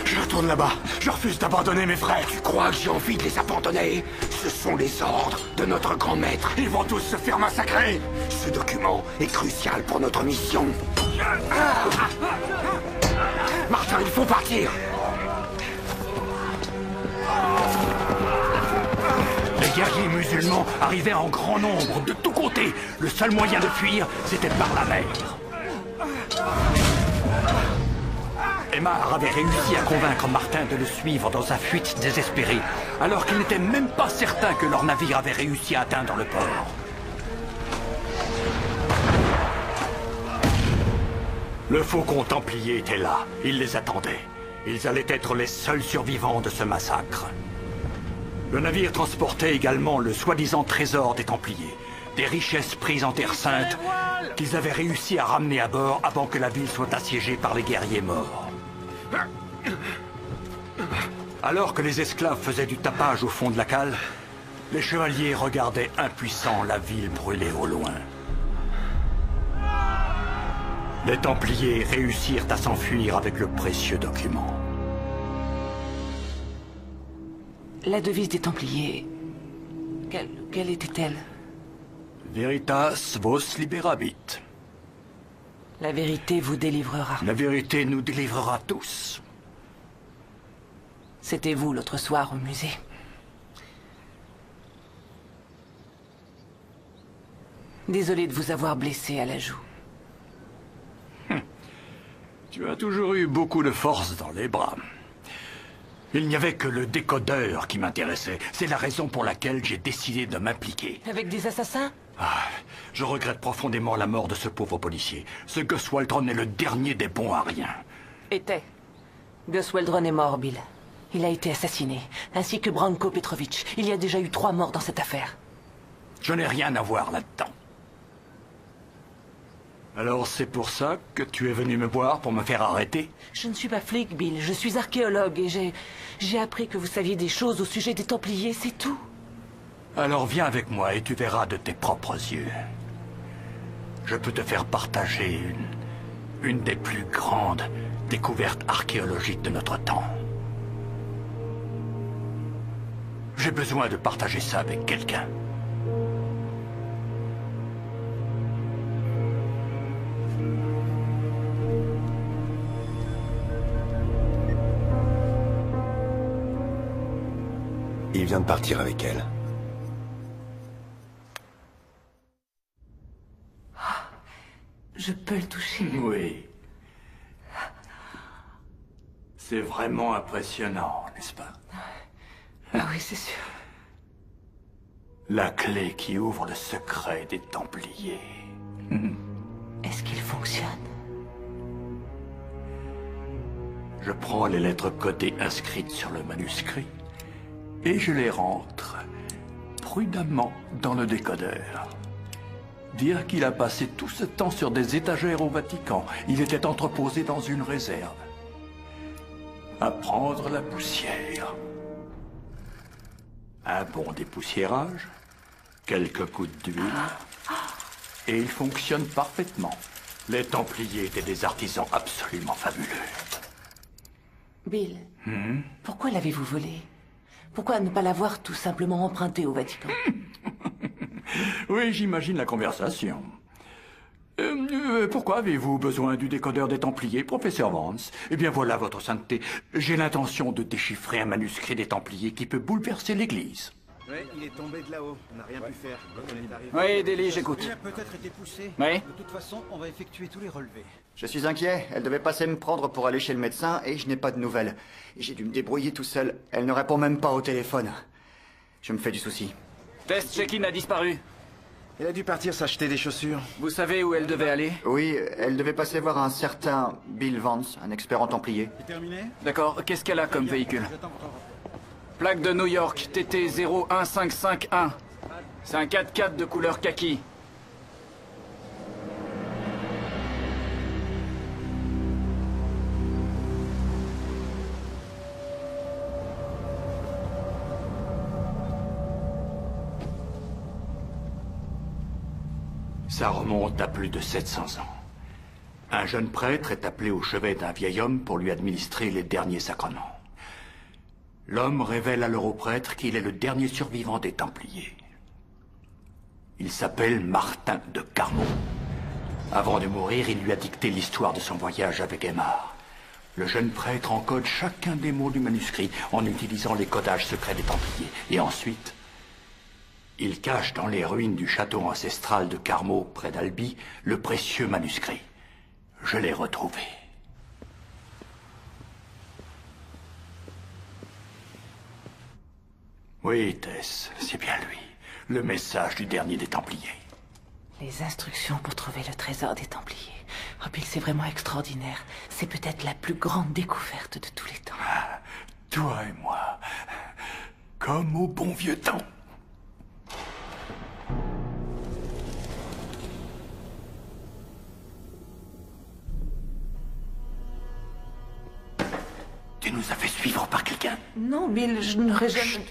Je retourne là-bas. Je refuse d'abandonner mes frères. Tu crois que j'ai envie de les abandonner? Ce sont les ordres de notre grand maître. Ils vont tous se faire massacrer. Ce document est crucial pour notre mission. Martin, il faut partir. Les guerriers musulmans arrivaient en grand nombre, de tous côtés. Le seul moyen de fuir, c'était par la mer. Aymar avait réussi à convaincre Martin de le suivre dans sa fuite désespérée, alors qu'il n'était même pas certain que leur navire avait réussi à atteindre le port. Le faucon templier était là. Il les attendait. Ils allaient être les seuls survivants de ce massacre. Le navire transportait également le soi-disant trésor des Templiers, des richesses prises en Terre Sainte qu'ils avaient réussi à ramener à bord avant que la ville soit assiégée par les guerriers morts. Alors que les esclaves faisaient du tapage au fond de la cale, les chevaliers regardaient impuissants la ville brûler au loin. Les Templiers réussirent à s'enfuir avec le précieux document. La devise des Templiers, quelle était-elle? Veritas vos liberabit. La vérité vous délivrera. La vérité nous délivrera tous. C'était vous l'autre soir au musée. Désolé de vous avoir blessé à la joue. Tu as toujours eu beaucoup de force dans les bras. Il n'y avait que le décodeur qui m'intéressait. C'est la raison pour laquelle j'ai décidé de m'impliquer. Avec des assassins? Je regrette profondément la mort de ce pauvre policier. Ce Gus Waldron est le dernier des bons à rien. Était. Gus Waldron est mort, Bill. Il a été assassiné, ainsi que Branko Petrovic. Il y a déjà eu 3 morts dans cette affaire. Je n'ai rien à voir là-dedans. Alors c'est pour ça que tu es venu me voir pour me faire arrêter? Je ne suis pas flic, Bill. Je suis archéologue et j'ai appris que vous saviez des choses au sujet des Templiers, c'est tout. Alors viens avec moi et tu verras de tes propres yeux. Je peux te faire partager une des plus grandes découvertes archéologiques de notre temps. J'ai besoin de partager ça avec quelqu'un. Il vient de partir avec elle. Je peux le toucher? Oui. C'est vraiment impressionnant, n'est-ce pas? Ah oui, c'est sûr. La clé qui ouvre le secret des Templiers. Est-ce qu'il fonctionne? Je prends les lettres codées inscrites sur le manuscrit et je les rentre prudemment dans le décodeur. Dire qu'il a passé tout ce temps sur des étagères au Vatican. Il était entreposé dans une réserve. À prendre la poussière. Un bon dépoussiérage, quelques coups d'huile, et il fonctionne parfaitement. Les Templiers étaient des artisans absolument fabuleux. Bill, pourquoi l'avez-vous volé? Pourquoi ne pas l'avoir tout simplement emprunté au Vatican? Oui, j'imagine la conversation. Pourquoi avez-vous besoin du décodeur des Templiers, professeur Vance? Eh bien voilà, votre sainteté. J'ai l'intention de déchiffrer un manuscrit des Templiers qui peut bouleverser l'Église. Oui, il est tombé de là-haut. On n'a rien pu faire. Oui, Deli, j'écoute. Il a peut-être été poussé. Oui. De toute façon, on va effectuer tous les relevés. Je suis inquiet. Elle devait passer me prendre pour aller chez le médecin et je n'ai pas de nouvelles. J'ai dû me débrouiller tout seul. Elle ne répond même pas au téléphone. Je me fais du souci. Test check-in a disparu. Elle a dû partir s'acheter des chaussures. Vous savez où elle devait aller? Oui, elle devait passer voir un certain Bill Vance, un expert en Templier. C'est terminé? D'accord, qu'est-ce qu'elle a comme véhicule? Plaque de New York, TT 01551. C'est un 4x4 de couleur kaki. Ça remonte à plus de 700 ans. Un jeune prêtre est appelé au chevet d'un vieil homme pour lui administrer les derniers sacrements. L'homme révèle alors au prêtre qu'il est le dernier survivant des Templiers. Il s'appelle Martin de Carmaux. Avant de mourir, il lui a dicté l'histoire de son voyage avec Aymar. Le jeune prêtre encode chacun des mots du manuscrit en utilisant les codages secrets des Templiers. Et ensuite, il cache dans les ruines du château ancestral de Carmaux, près d'Albi, le précieux manuscrit. Je l'ai retrouvé. Oui, Tess, c'est bien lui. Le message du dernier des Templiers. Les instructions pour trouver le trésor des Templiers. Oh, Bill, c'est vraiment extraordinaire. C'est peut-être la plus grande découverte de tous les temps. Ah, toi et moi, comme au bon vieux temps. Tu nous as fait suivre par quelqu'un? Non, Bill, je n'aurais jamais...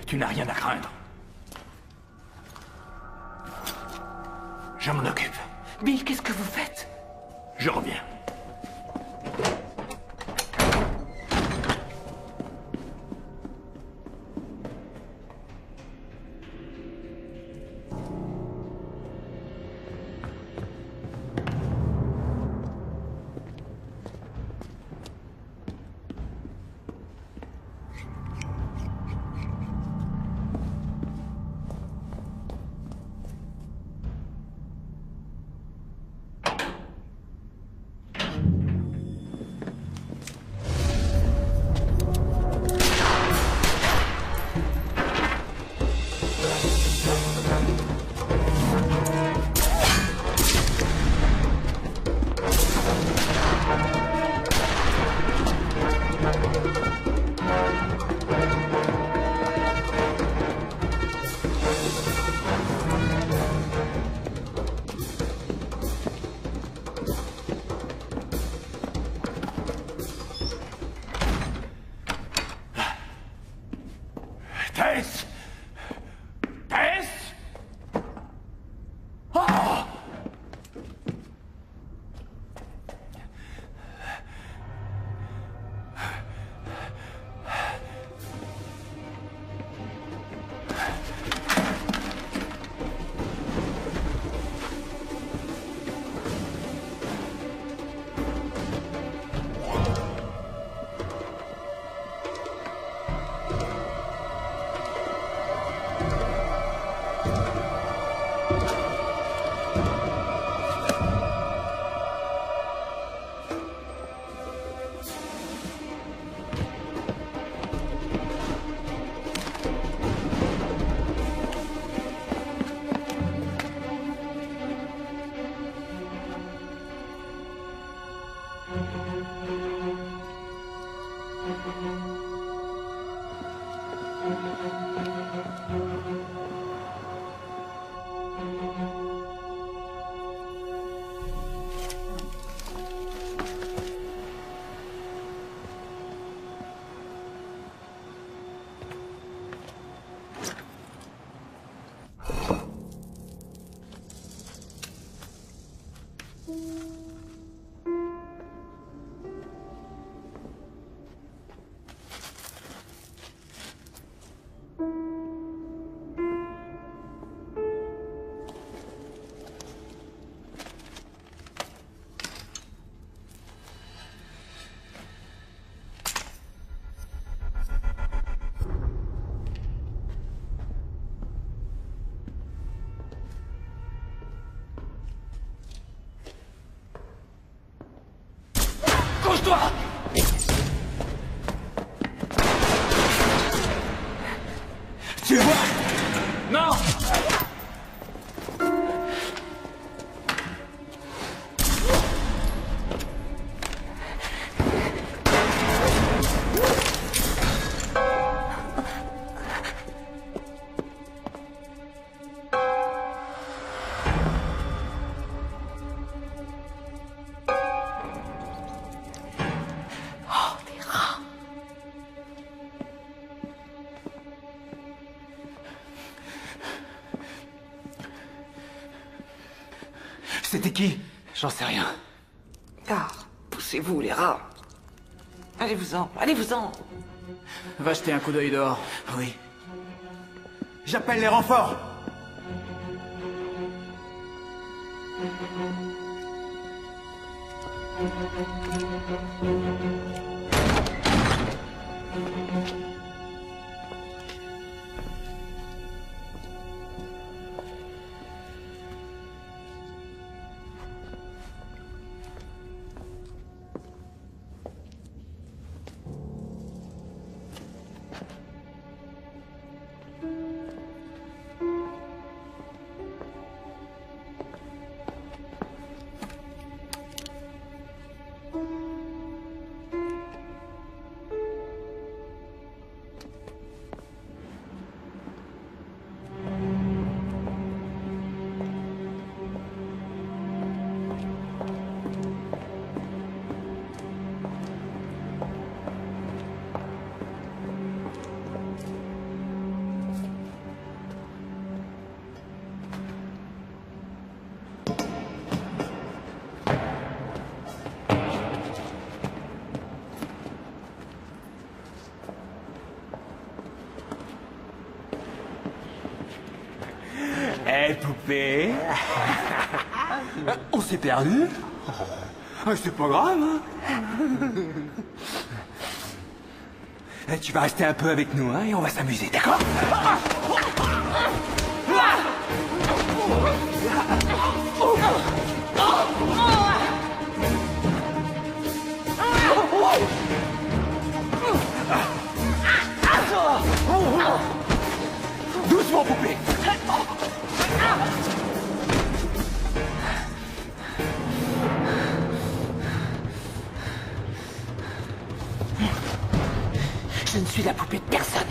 Tu n'as rien à craindre. Je m'en occupe. Bill, qu'est-ce que vous faites? Je reviens. Tess! Tess! Oh! Couche-toi! Tu vois? Non! C'était qui? J'en sais rien. Ah, poussez-vous, les rats. Allez-vous-en, allez-vous-en. Va jeter un coup d'œil dehors. Oui. J'appelle les renforts. Hé, poupée. On s'est perdu. C'est pas grave, hein. Tu vas rester un peu avec nous, hein, et on va s'amuser, d'accord? Doucement, poupée. Je ne suis la poupée de personne.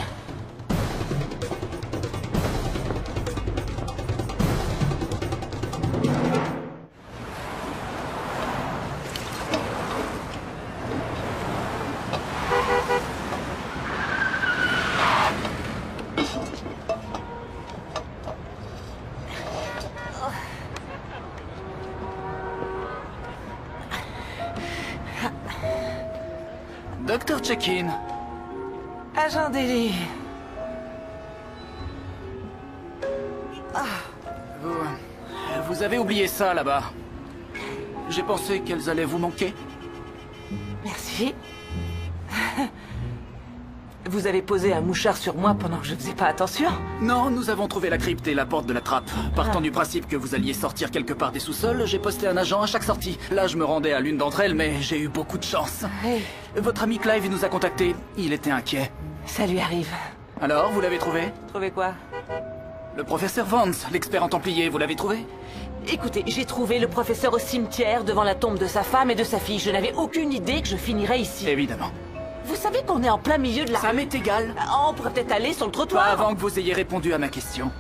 Dr. Check-in. Agent Daly. Vous avez oublié ça là-bas. J'ai pensé qu'elles allaient vous manquer. Merci. Vous avez posé un mouchard sur moi pendant que je faisais pas attention? Non, nous avons trouvé la crypte et la porte de la trappe. Partant du principe que vous alliez sortir quelque part des sous-sols, j'ai posté un agent à chaque sortie. Là, je me rendais à l'une d'entre elles, mais j'ai eu beaucoup de chance. Hey. Votre ami Clive nous a contactés. Il était inquiet. Ça lui arrive. Alors, vous l'avez trouvé? Trouvé quoi? Le professeur Vance, l'expert en Templier, vous l'avez trouvé? Écoutez, j'ai trouvé le professeur au cimetière devant la tombe de sa femme et de sa fille. Je n'avais aucune idée que je finirais ici. Évidemment. Vous savez qu'on est en plein milieu de la... Ça m'est égal. On pourrait peut-être aller sur le Pas trottoir. avant que vous ayez répondu à ma question.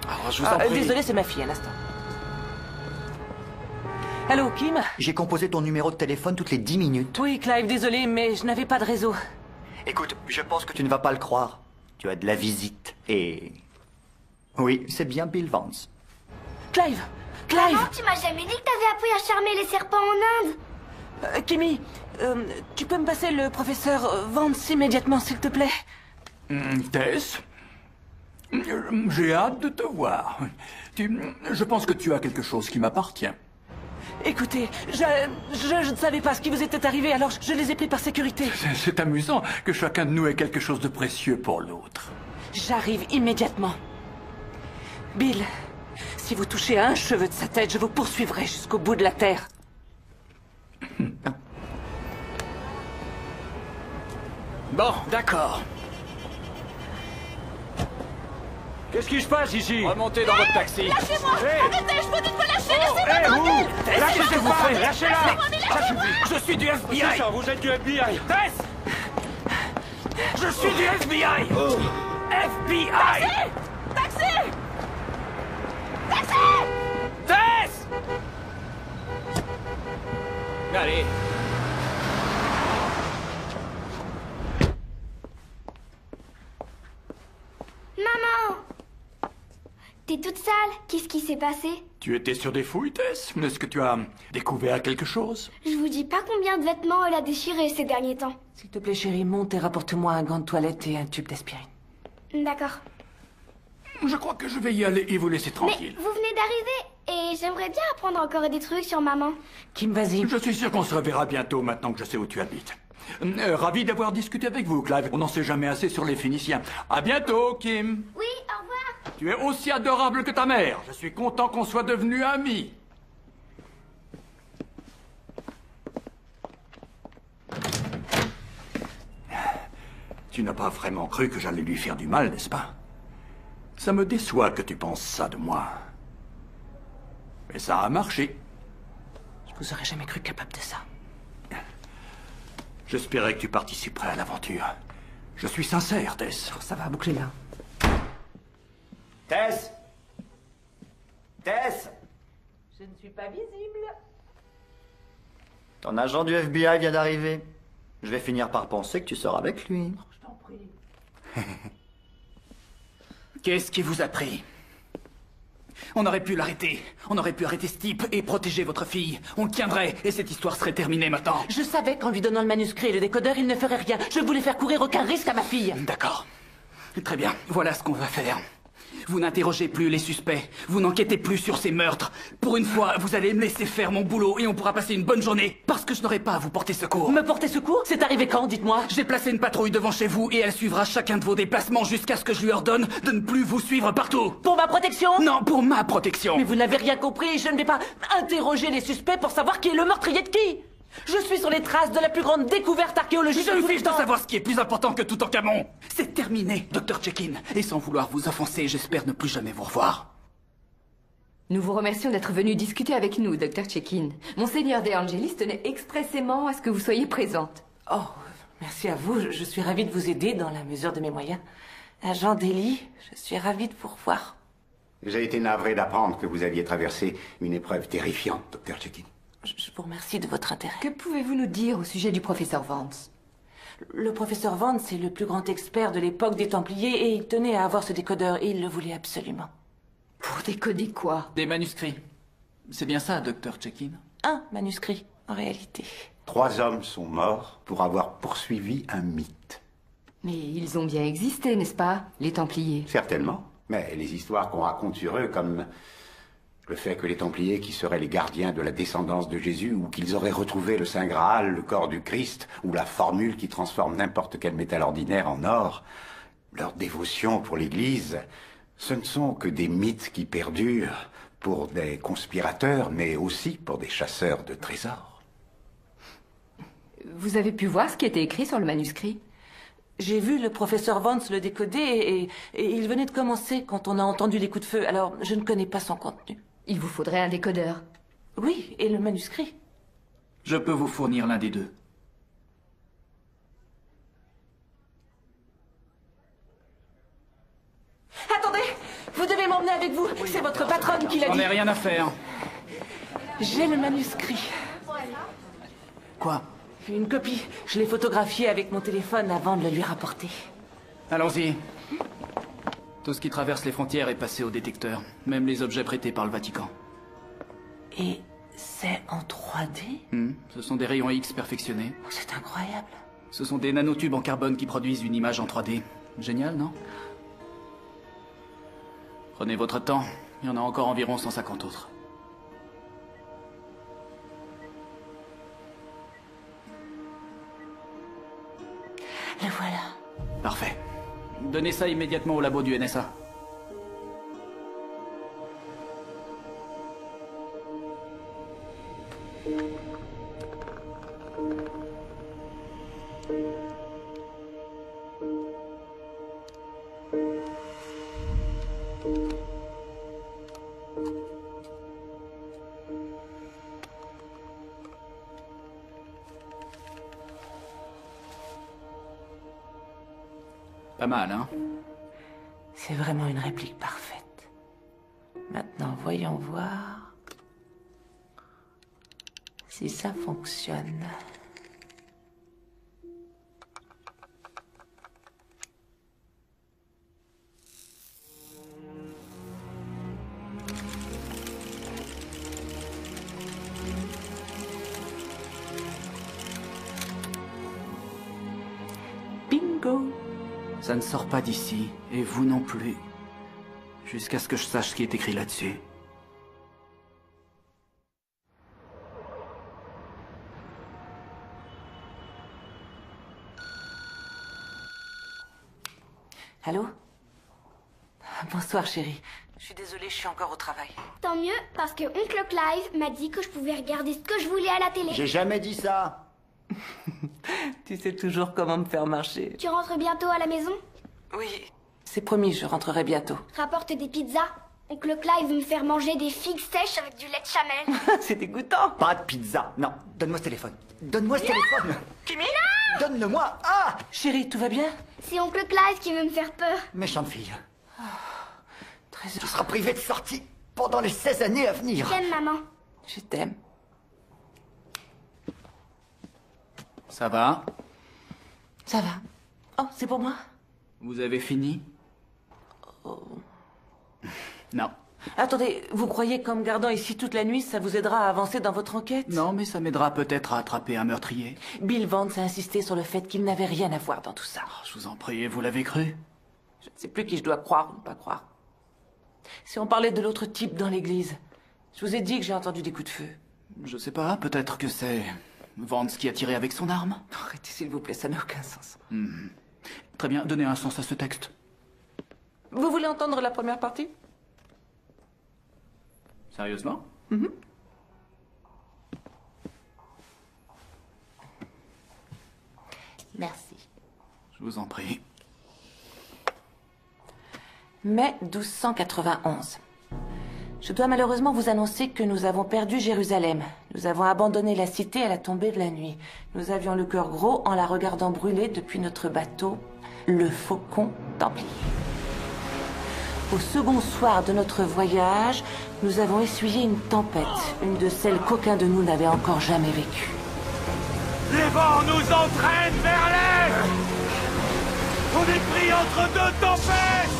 Alors, je vous en prie. Désolé, c'est ma fille, un instant. Allô, Kim? J'ai composé ton numéro de téléphone toutes les 10 minutes. Oui, Clive, désolé, mais je n'avais pas de réseau. Écoute, je pense que tu ne vas pas le croire. Tu as de la visite. Et... oui, c'est bien Bill Vance. Clive! Clive! Maman, tu m'as jamais dit que t'avais appris à charmer les serpents en Inde. Kimmy, tu peux me passer le professeur Vance immédiatement, s'il te plaît? Tess, j'ai hâte de te voir. Je pense que tu as quelque chose qui m'appartient. Écoutez, je ne savais pas ce qui vous était arrivé, alors je les ai pris par sécurité. C'est amusant que chacun de nous ait quelque chose de précieux pour l'autre. J'arrive immédiatement. Bill, si vous touchez à un cheveu de sa tête, je vous poursuivrai jusqu'au bout de la terre. Bon, d'accord. Qu'est-ce qui se passe ici? Remontez dans votre taxi. Lâchez-moi! Hey! Arrêtez, je vous dis de me lâcher! Laissez-moi Hey, tranquille! vous! Lâchez-vous, frère! Lâchez-la! Ça suffit. Je suis du FBI. C'est ça, vous êtes du FBI! Tess! Je suis du FBI. FBI! Taxi! Taxi! Tess! Allez. Maman! T'es toute sale. Qu'est-ce qui s'est passé? Tu étais sur des fouilles, Tess? Est-ce que tu as découvert quelque chose? Je vous dis pas combien de vêtements elle a déchirés ces derniers temps. S'il te plaît, chérie, monte et rapporte-moi un gant de toilette et un tube d'aspirine. D'accord. Je crois que je vais y aller et vous laisser Mais tranquille. vous venez d'arriver et j'aimerais bien apprendre encore des trucs sur maman. Kim, vas-y. Je suis sûr qu'on se reverra bientôt maintenant que je sais où tu habites. Ravi d'avoir discuté avec vous, Clive. On n'en sait jamais assez sur les Phéniciens. À bientôt, Kim. Oui, au revoir. Tu es aussi adorable que ta mère. Je suis content qu'on soit devenus amis. Tu n'as pas vraiment cru que j'allais lui faire du mal, n'est-ce pas? Ça me déçoit que tu penses ça de moi. Mais ça a marché. Je vous aurais jamais cru capable de ça. J'espérais que tu participerais à l'aventure. Je suis sincère, Tess. Ça va, boucler là. Tess! Tess! Je ne suis pas visible. Ton agent du FBI vient d'arriver. Je vais finir par penser que tu sors avec lui. Je t'en prie. Qu'est-ce qui vous a pris? On aurait pu l'arrêter. On aurait pu arrêter ce type et protéger votre fille. On le tiendrait et cette histoire serait terminée maintenant. Je savais qu'en lui donnant le manuscrit et le décodeur, il ne ferait rien. Je voulais faire courir aucun risque à ma fille. D'accord. Très bien. Voilà ce qu'on va faire. Vous n'interrogez plus les suspects. Vous n'enquêtez plus sur ces meurtres. Pour une fois, vous allez me laisser faire mon boulot et on pourra passer une bonne journée. Parce que je n'aurai pas à vous porter secours. Me porter secours? C'est arrivé quand, dites-moi? J'ai placé une patrouille devant chez vous et elle suivra chacun de vos déplacements jusqu'à ce que je lui ordonne de ne plus vous suivre partout. Pour ma protection? Non, pour ma protection. Mais vous n'avez rien compris. Je ne vais pas interroger les suspects pour savoir qui est le meurtrier de qui. Je suis sur les traces de la plus grande découverte archéologique Je de me tout le fiche de temps. savoir ce qui est plus important que Toutankhamon. C'est terminé, Dr. Check-in. Et sans vouloir vous offenser, j'espère ne plus jamais vous revoir. Nous vous remercions d'être venu discuter avec nous, Dr. Check-in. Monseigneur De Angelis tenait expressément à ce que vous soyez présente. Oh, merci à vous. Je suis ravie de vous aider dans la mesure de mes moyens. Agent Daly, je suis ravie de vous revoir. J'ai été navré d'apprendre que vous aviez traversé une épreuve terrifiante, Dr. Check-in. Je vous remercie de votre intérêt. Que pouvez-vous nous dire au sujet du professeur Vance? Le professeur Vance est le plus grand expert de l'époque des Templiers et il tenait à avoir ce décodeur et il le voulait absolument. Pour décoder quoi? Des manuscrits. C'est bien ça, Dr. Check-in? Un manuscrit, en réalité. 3 hommes sont morts pour avoir poursuivi un mythe. Mais ils ont bien existé, n'est-ce pas, les Templiers? Certainement. Mais les histoires qu'on raconte sur eux, comme le fait que les Templiers, qui seraient les gardiens de la descendance de Jésus, ou qu'ils auraient retrouvé le Saint Graal, le corps du Christ, ou la formule qui transforme n'importe quel métal ordinaire en or, leur dévotion pour l'Église, ce ne sont que des mythes qui perdurent pour des conspirateurs, mais aussi pour des chasseurs de trésors. Vous avez pu voir ce qui était écrit sur le manuscrit? J'ai vu le professeur Vance le décoder et il venait de commencer quand on a entendu les coups de feu, alors je ne connais pas son contenu. Il vous faudrait un décodeur. Oui, et le manuscrit. Je peux vous fournir l'un des deux. l'emmener avec vous. C'est votre patronne qui l'a J'en dit. ai rien à faire. J'ai le manuscrit. Quoi? Une copie. Je l'ai photographié avec mon téléphone avant de le lui rapporter. Allons-y. Tout ce qui traverse les frontières est passé au détecteur. Même les objets prêtés par le Vatican. Et c'est en 3D? Ce sont des rayons X perfectionnés. C'est incroyable. Ce sont des nanotubes en carbone qui produisent une image en 3D. Génial, non? Prenez votre temps. Il y en a encore environ 150 autres. Le voilà. Parfait. Donnez ça immédiatement au labo du NSA. Pas mal, hein? C'est vraiment une réplique parfaite. Maintenant, voyons voir si ça fonctionne. Bingo! Ça ne sort pas d'ici, et vous non plus. Jusqu'à ce que je sache ce qui est écrit là-dessus. Allô? Bonsoir, chérie. Je suis désolée, je suis encore au travail. Tant mieux, parce que oncle Clive m'a dit que je pouvais regarder ce que je voulais à la télé. J'ai jamais dit ça. Tu sais toujours comment me faire marcher. Tu rentres bientôt à la maison? Oui. C'est promis, je rentrerai bientôt. Rapporte des pizzas. Oncle Clive veut me faire manger des figues sèches avec du lait de chamel. C'est dégoûtant. Pas de pizza. Non, donne-moi ce téléphone. Donne-moi ce téléphone. Kimi? Donne-le-moi. Ah! Chérie, tout va bien? C'est oncle Clive qui veut me faire peur. Méchante fille. Très Tu seras privé de sortie pendant les 16 années à venir. J'aime maman. Je t'aime. Ça va? Ça va. Oh, c'est pour moi? Vous avez fini? Oh. Non. Attendez, vous croyez qu'en me gardant ici toute la nuit, ça vous aidera à avancer dans votre enquête? Non, mais ça m'aidera peut-être à attraper un meurtrier. Bill Vance a insisté sur le fait qu'il n'avait rien à voir dans tout ça. Je vous en prie, vous l'avez cru? Je ne sais plus qui je dois croire ou ne pas croire. Si on parlait de l'autre type dans l'église, je vous ai dit que j'ai entendu des coups de feu. Je sais pas, peut-être que c'est Vance qui a tiré avec son arme? Arrêtez s'il vous plaît, ça n'a aucun sens. Très bien, donnez un sens à ce texte. Vous voulez entendre la première partie? Sérieusement? Merci. Je vous en prie. Mai 1291. Je dois malheureusement vous annoncer que nous avons perdu Jérusalem. Nous avons abandonné la cité à la tombée de la nuit. Nous avions le cœur gros en la regardant brûler depuis notre bateau, le Faucon Templier. Au second soir de notre voyage, nous avons essuyé une tempête, une de celles qu'aucun de nous n'avait encore jamais vécue. Les vents nous entraînent vers l'est. On est pris entre deux tempêtes.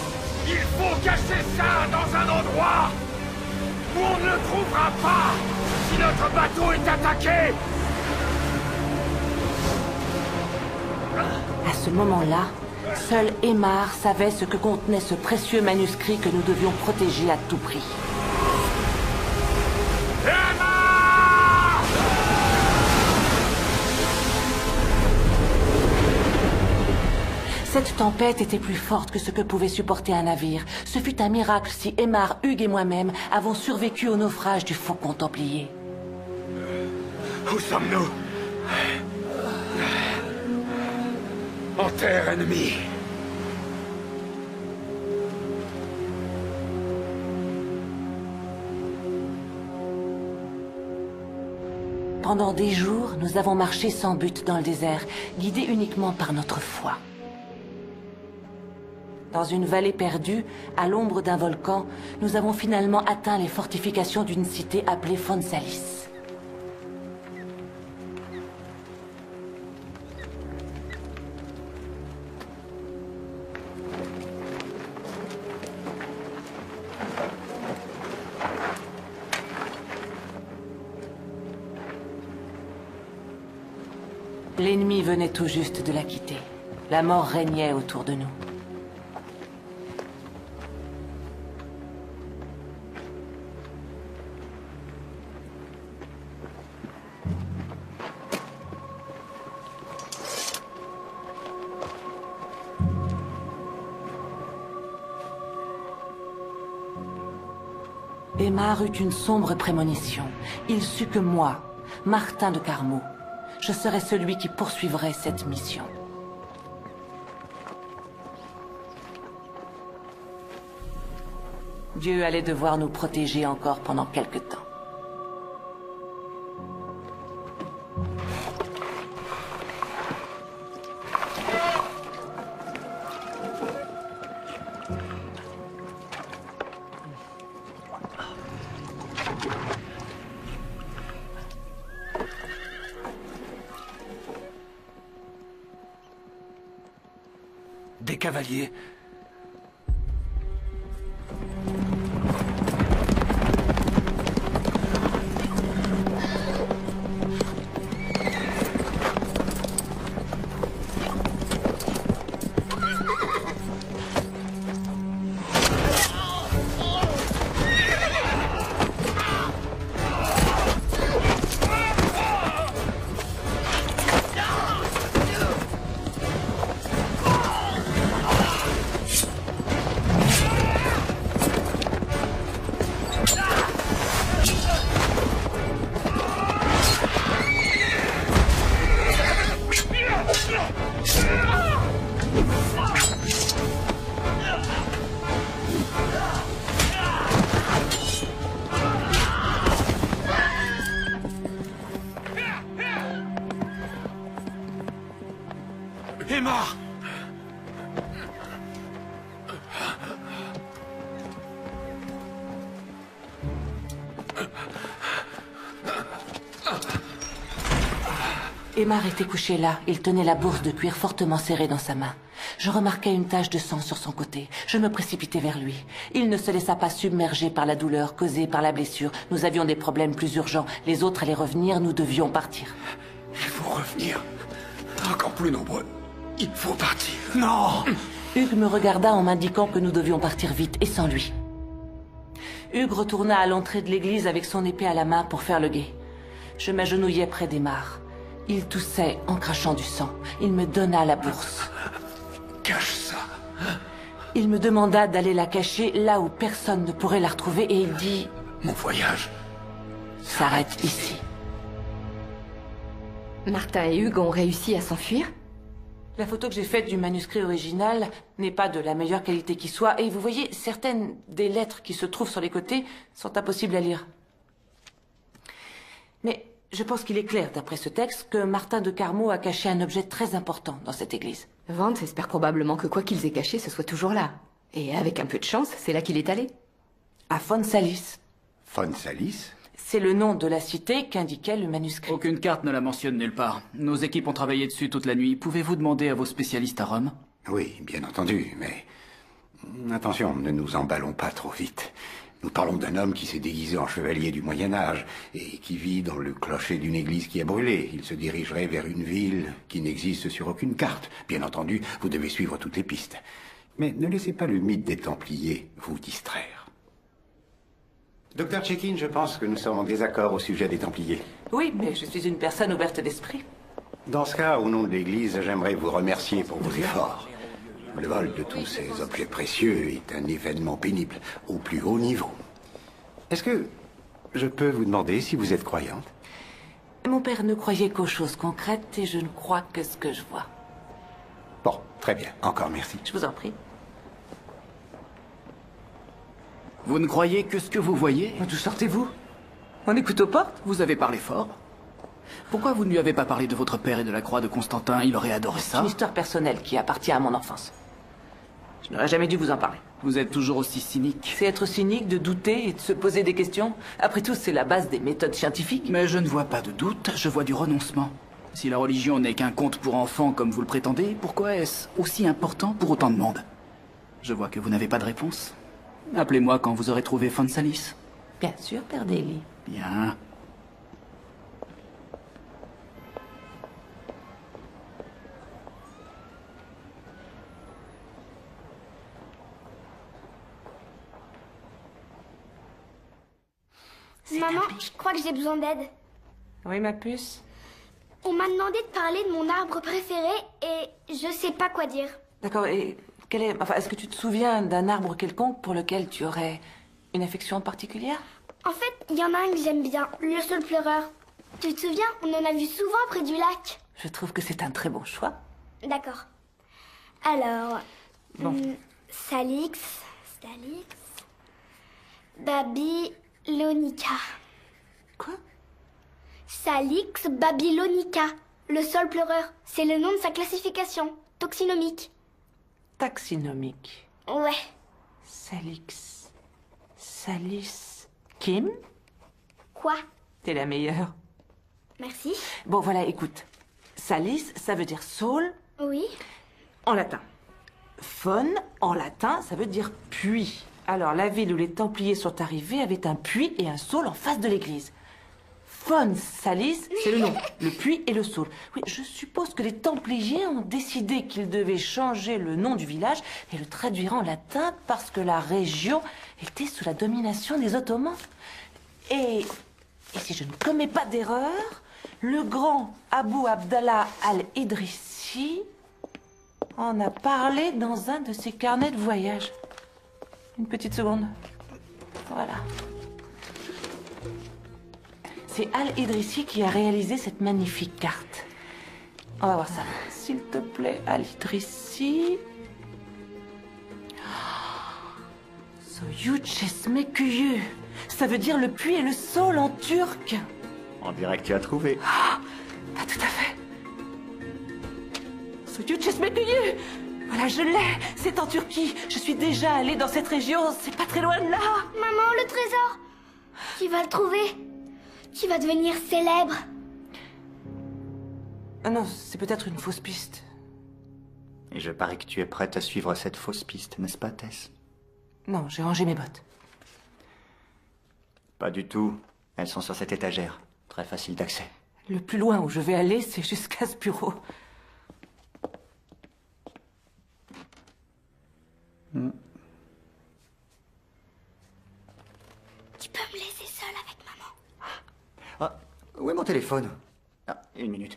Il faut cacher ça dans un endroit où on ne le trouvera pas si notre bateau est attaqué. À ce moment-là, seul Aymar savait ce que contenait ce précieux manuscrit que nous devions protéger à tout prix. Cette tempête était plus forte que ce que pouvait supporter un navire. Ce fut un miracle si Aymar, Hugues et moi-même avons survécu au naufrage du Faucon Templier. Où sommes-nous? En terre ennemie. Pendant des jours, nous avons marché sans but dans le désert, guidés uniquement par notre foi. Dans une vallée perdue, à l'ombre d'un volcan, nous avons finalement atteint les fortifications d'une cité appelée Fonsalis. L'ennemi venait tout juste de la quitter. La mort régnait autour de nous. Aymar eut une sombre prémonition. Il sut que moi, Martin de Carmeau, je serais celui qui poursuivrait cette mission. Dieu allait devoir nous protéger encore pendant quelque temps. Des cavaliers. Aymar! Aymar était couché là. Il tenait la bourse de cuir fortement serrée dans sa main. Je remarquai une tache de sang sur son côté. Je me précipitai vers lui. Il ne se laissa pas submerger par la douleur causée par la blessure. Nous avions des problèmes plus urgents. Les autres allaient revenir, nous devions partir. Il faut revenir. Encore plus nombreux. Il faut partir. Non! Hugues me regarda en m'indiquant que nous devions partir vite, et sans lui. Hugues retourna à l'entrée de l'église avec son épée à la main pour faire le guet. Je m'agenouillai près d'Aymar. Il toussait en crachant du sang. Il me donna la bourse. Cache ça. Il me demanda d'aller la cacher là où personne ne pourrait la retrouver et il dit... Mon voyage s'arrête ici. Martin et Hugues ont réussi à s'enfuir? La photo que j'ai faite du manuscrit original n'est pas de la meilleure qualité qui soit, et vous voyez, certaines des lettres qui se trouvent sur les côtés sont impossibles à lire. Mais je pense qu'il est clair, d'après ce texte, que Martin de Carmeau a caché un objet très important dans cette église. Vance espère probablement que quoi qu'ils aient caché, ce soit toujours là. Et avec un peu de chance, c'est là qu'il est allé. À Fonsalis. Fonsalis? C'est le nom de la cité qu'indiquait le manuscrit. Aucune carte ne la mentionne nulle part. Nos équipes ont travaillé dessus toute la nuit. Pouvez-vous demander à vos spécialistes à Rome? Oui, bien entendu, mais... Attention, ne nous emballons pas trop vite. Nous parlons d'un homme qui s'est déguisé en chevalier du Moyen-Âge et qui vit dans le clocher d'une église qui a brûlé. Il se dirigerait vers une ville qui n'existe sur aucune carte. Bien entendu, vous devez suivre toutes les pistes. Mais ne laissez pas le mythe des Templiers vous distraire. Docteur Check-in, je pense que nous sommes en désaccord au sujet des Templiers. Oui, mais je suis une personne ouverte d'esprit. Dans ce cas, au nom de l'Église, j'aimerais vous remercier pour vos efforts. Le vol de tous ces objets précieux est un événement pénible, au plus haut niveau. Est-ce que je peux vous demander si vous êtes croyante? Mon père ne croyait qu'aux choses concrètes et je ne crois que ce que je vois. Bon, très bien. Encore merci. Je vous en prie. Vous ne croyez que ce que vous voyez? D'où sortez-vous? On écoute aux portes? Vous avez parlé fort. Pourquoi vous ne lui avez pas parlé de votre père et de la croix de Constantin? Il aurait adoré C'est ça. une histoire personnelle qui appartient à mon enfance. Je n'aurais jamais dû vous en parler. Vous êtes toujours aussi cynique. C'est être cynique, de douter et de se poser des questions. Après tout, c'est la base des méthodes scientifiques. Mais je ne vois pas de doute, je vois du renoncement. Si la religion n'est qu'un conte pour enfants comme vous le prétendez, pourquoi est-ce aussi important pour autant de monde? Je vois que vous n'avez pas de réponse. Appelez-moi quand vous aurez trouvé Fonsalis. Bien sûr, Père Daly. Bien. Maman, je crois que j'ai besoin d'aide. Oui, ma puce? On m'a demandé de parler de mon arbre préféré et je sais pas quoi dire. D'accord, et est-ce que tu te souviens d'un arbre quelconque pour lequel tu aurais une affection particulière? En fait, il y en a un que j'aime bien, le saule pleureur. Tu te souviens, on en a vu souvent près du lac. Je trouve que c'est un très bon choix. D'accord. Alors, Bon. Salix, Babylonica. Quoi? Salix babylonica, le saule pleureur. C'est le nom de sa classification, taxinomique. Taxinomique. Ouais. Salix. Salis. Kim? Quoi? T'es la meilleure. Merci. Bon, voilà, écoute. Salis, ça veut dire saule. Oui. En latin. Faune, en latin, ça veut dire puits. Alors, la ville où les Templiers sont arrivés avait un puits et un saule en face de l'église. Fons Salis, c'est le nom, le puits et le saule. Oui, je suppose que les Templiers ont décidé qu'ils devaient changer le nom du village et le traduire en latin parce que la région était sous la domination des Ottomans. Et si je ne commets pas d'erreur, le grand Abou Abdallah al-Idrissi en a parlé dans un de ses carnets de voyage. Une petite seconde. Voilà. C'est Al-Idrissi qui a réalisé cette magnifique carte. On va voir ça. S'il te plaît, Al-Idrissi. Soyuchesmekuyü. Ça veut dire le puits et le saule en turc. On dirait que tu as trouvé. Pas tout à fait. Soyuchesmekuyü. Voilà, je l'ai. C'est en Turquie. Je suis déjà allée dans cette région. C'est pas très loin de là. Maman, le trésor. Qui va le trouver? Qui va devenir célèbre? Ah non, c'est peut-être une fausse piste. Et je parie que tu es prête à suivre cette fausse piste, n'est-ce pas, Tess? Non, j'ai rangé mes bottes. Pas du tout. Elles sont sur cette étagère. Très facile d'accès. Le plus loin où je vais aller, c'est jusqu'à ce bureau. Tu peux me laisser seule avec maman? Ah, où est mon téléphone? Ah, une minute.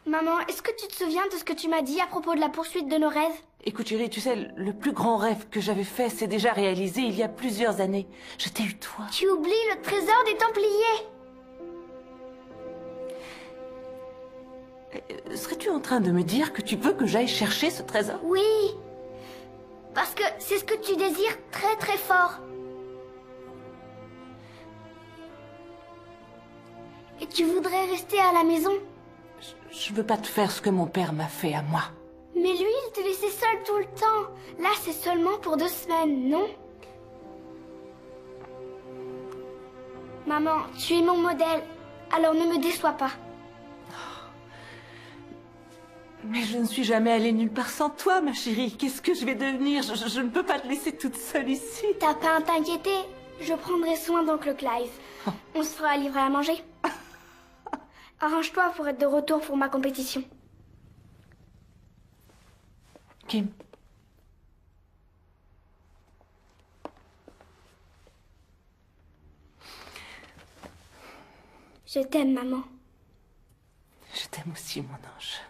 Maman, est-ce que tu te souviens de ce que tu m'as dit à propos de la poursuite de nos rêves? Écoute, chérie, tu sais, le plus grand rêve que j'avais fait s'est déjà réalisé il y a plusieurs années. Je t'ai eu, toi. Tu oublies le trésor des Templiers. Serais-tu en train de me dire que tu veux que j'aille chercher ce trésor? Oui. Parce que c'est ce que tu désires très très fort. Et tu voudrais rester à la maison? Je veux pas te faire ce que mon père m'a fait à moi. Mais lui, il te laissait seule tout le temps. Là, c'est seulement pour 2 semaines, non? Maman, tu es mon modèle, alors ne me déçois pas. Mais je ne suis jamais allée nulle part sans toi, ma chérie. Qu'est-ce que je vais devenir? Je ne peux pas te laisser toute seule ici. T'as pas à t'inquiéter. Je prendrai soin d'oncle Clive. On se fera livrer à manger. Arrange-toi pour être de retour pour ma compétition. Kim. Je t'aime, maman. Je t'aime aussi, mon ange.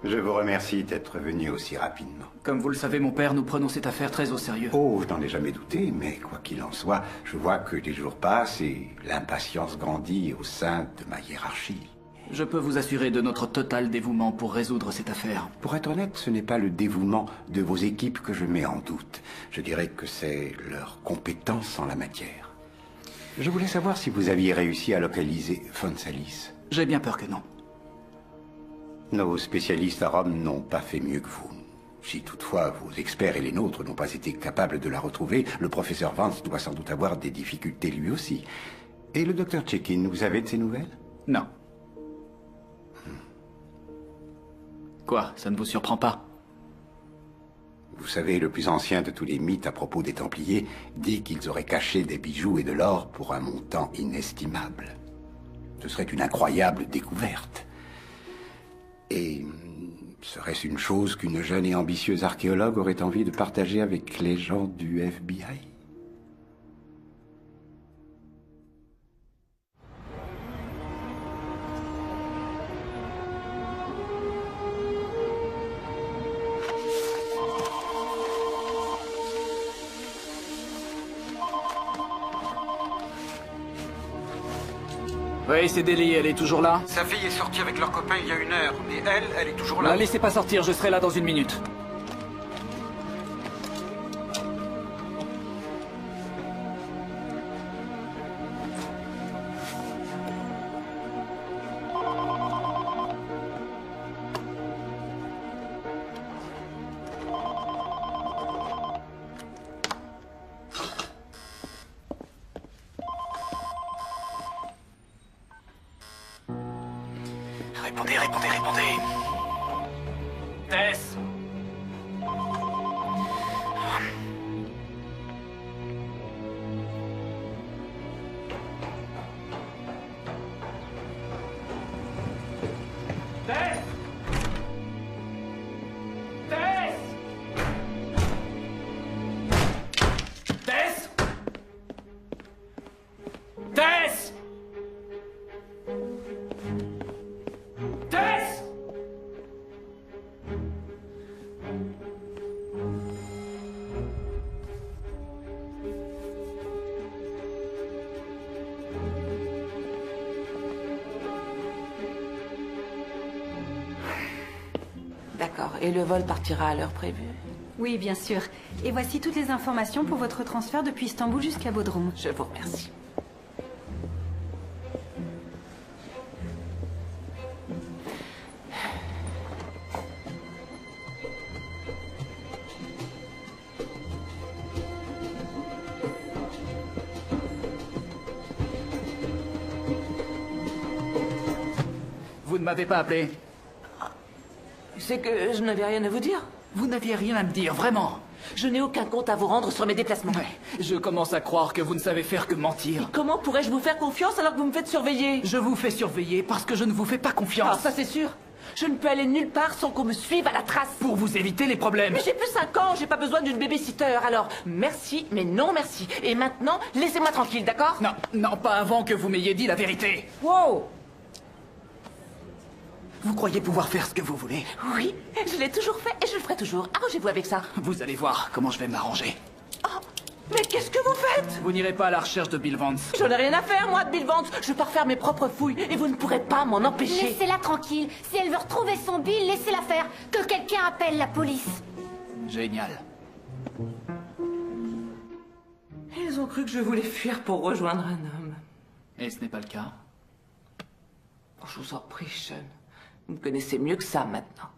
Je vous remercie d'être venu aussi rapidement. Comme vous le savez, mon père, nous prenons cette affaire très au sérieux. Oh, je n'en ai jamais douté, mais quoi qu'il en soit, je vois que les jours passent et l'impatience grandit au sein de ma hiérarchie. Je peux vous assurer de notre total dévouement pour résoudre cette affaire. Pour être honnête, ce n'est pas le dévouement de vos équipes que je mets en doute. Je dirais que c'est leur compétence en la matière. Je voulais savoir si vous aviez réussi à localiser Fonsalis. J'ai bien peur que non. Nos spécialistes à Rome n'ont pas fait mieux que vous. Si toutefois vos experts et les nôtres n'ont pas été capables de la retrouver, le professeur Vance doit sans doute avoir des difficultés lui aussi. Et le docteur Check-in, vous avez de ses nouvelles? Non. Quoi, ça ne vous surprend pas? Vous savez, le plus ancien de tous les mythes à propos des Templiers dit qu'ils auraient caché des bijoux et de l'or pour un montant inestimable. Ce serait une incroyable découverte. Et serait-ce une chose qu'une jeune et ambitieuse archéologue aurait envie de partager avec les gens du FBI? Oui, c'est Deli, elle est toujours là? Sa fille est sortie avec leur copain il y a 1 heure. Et elle est toujours là. La laissez pas sortir, je serai là dans 1 minute. Répondez, répondez, répondez. Tess. Tess. Tess. Tess. Tess. Tess. D'accord. Et le vol partira à l'heure prévue? Oui, bien sûr. Et voici toutes les informations pour votre transfert depuis Istanbul jusqu'à Bodrum. Je vous remercie. Vous ne m'avez pas appelé. C'est que je n'avais rien à vous dire. Vous n'aviez rien à me dire, vraiment. Je n'ai aucun compte à vous rendre sur mes déplacements. Ouais, je commence à croire que vous ne savez faire que mentir. Et comment pourrais-je vous faire confiance alors que vous me faites surveiller? Je vous fais surveiller parce que je ne vous fais pas confiance. Ah, ça c'est sûr. Je ne peux aller nulle part sans qu'on me suive à la trace. Pour vous éviter les problèmes. Mais j'ai plus 5 ans, j'ai pas besoin d'une babysitter. Alors, merci, mais non merci. Et maintenant, laissez-moi tranquille, d'accord? Non, non, pas avant que vous m'ayez dit la vérité. Wow! Vous croyez pouvoir faire ce que vous voulez? Oui, je l'ai toujours fait et je le ferai toujours. Arrangez-vous avec ça. Vous allez voir comment je vais m'arranger. Oh, mais qu'est-ce que vous faites? Vous n'irez pas à la recherche de Bill Vance. J'en ai rien à faire, moi, de Bill Vance. Je pars faire mes propres fouilles et vous ne pourrez pas m'en empêcher. Laissez-la tranquille. Si elle veut retrouver son Bill, laissez-la faire. Que quelqu'un appelle la police. Génial. Ils ont cru que je voulais fuir pour rejoindre un homme. Et ce n'est pas le cas? Oh, je vous en prie, Sean. Vous me connaissez mieux que ça maintenant.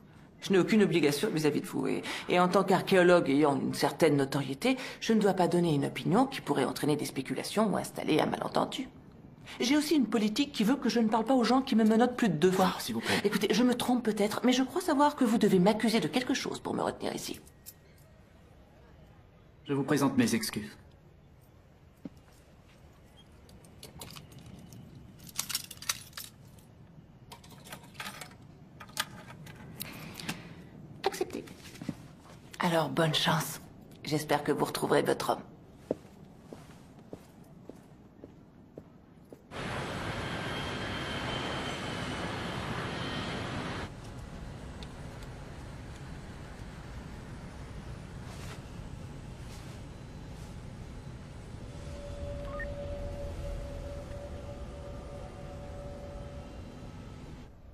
Je n'ai aucune obligation vis-à-vis de vous. Et en tant qu'archéologue ayant une certaine notoriété, je ne dois pas donner une opinion qui pourrait entraîner des spéculations ou installer un malentendu. J'ai aussi une politique qui veut que je ne parle pas aux gens qui me menottent plus de 2 fois. S'il vous plaît. Écoutez, je me trompe peut-être, mais je crois savoir que vous devez m'accuser de quelque chose pour me retenir ici. Je vous présente mes excuses. Accepté. Alors, bonne chance. J'espère que vous retrouverez votre homme.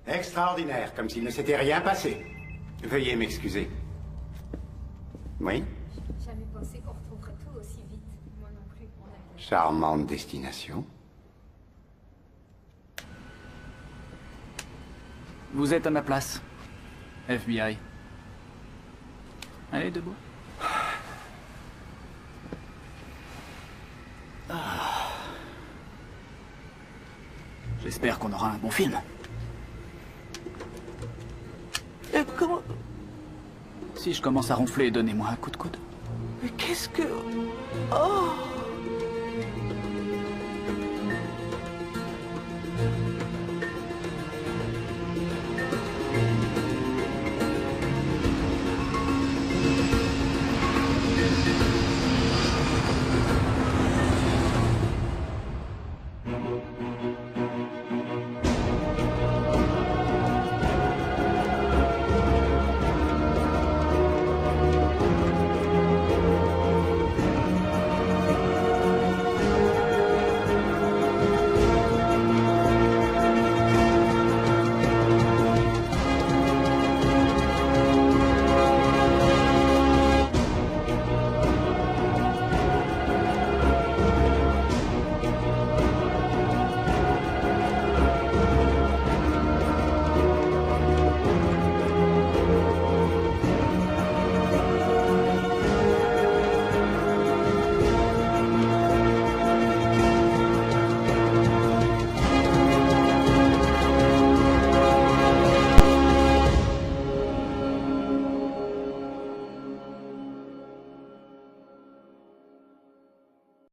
Extraordinaire, comme s'il ne s'était rien passé. Veuillez m'excuser. Oui? Jamais pensé qu'on retrouverait tout aussi vite. Moi non plus. Charmante destination. Vous êtes à ma place. FBI. Allez, debout. J'espère qu'on aura un bon film. Comment... Si je commence à ronfler, donnez-moi un coup de coude. Mais qu'est-ce que... Oh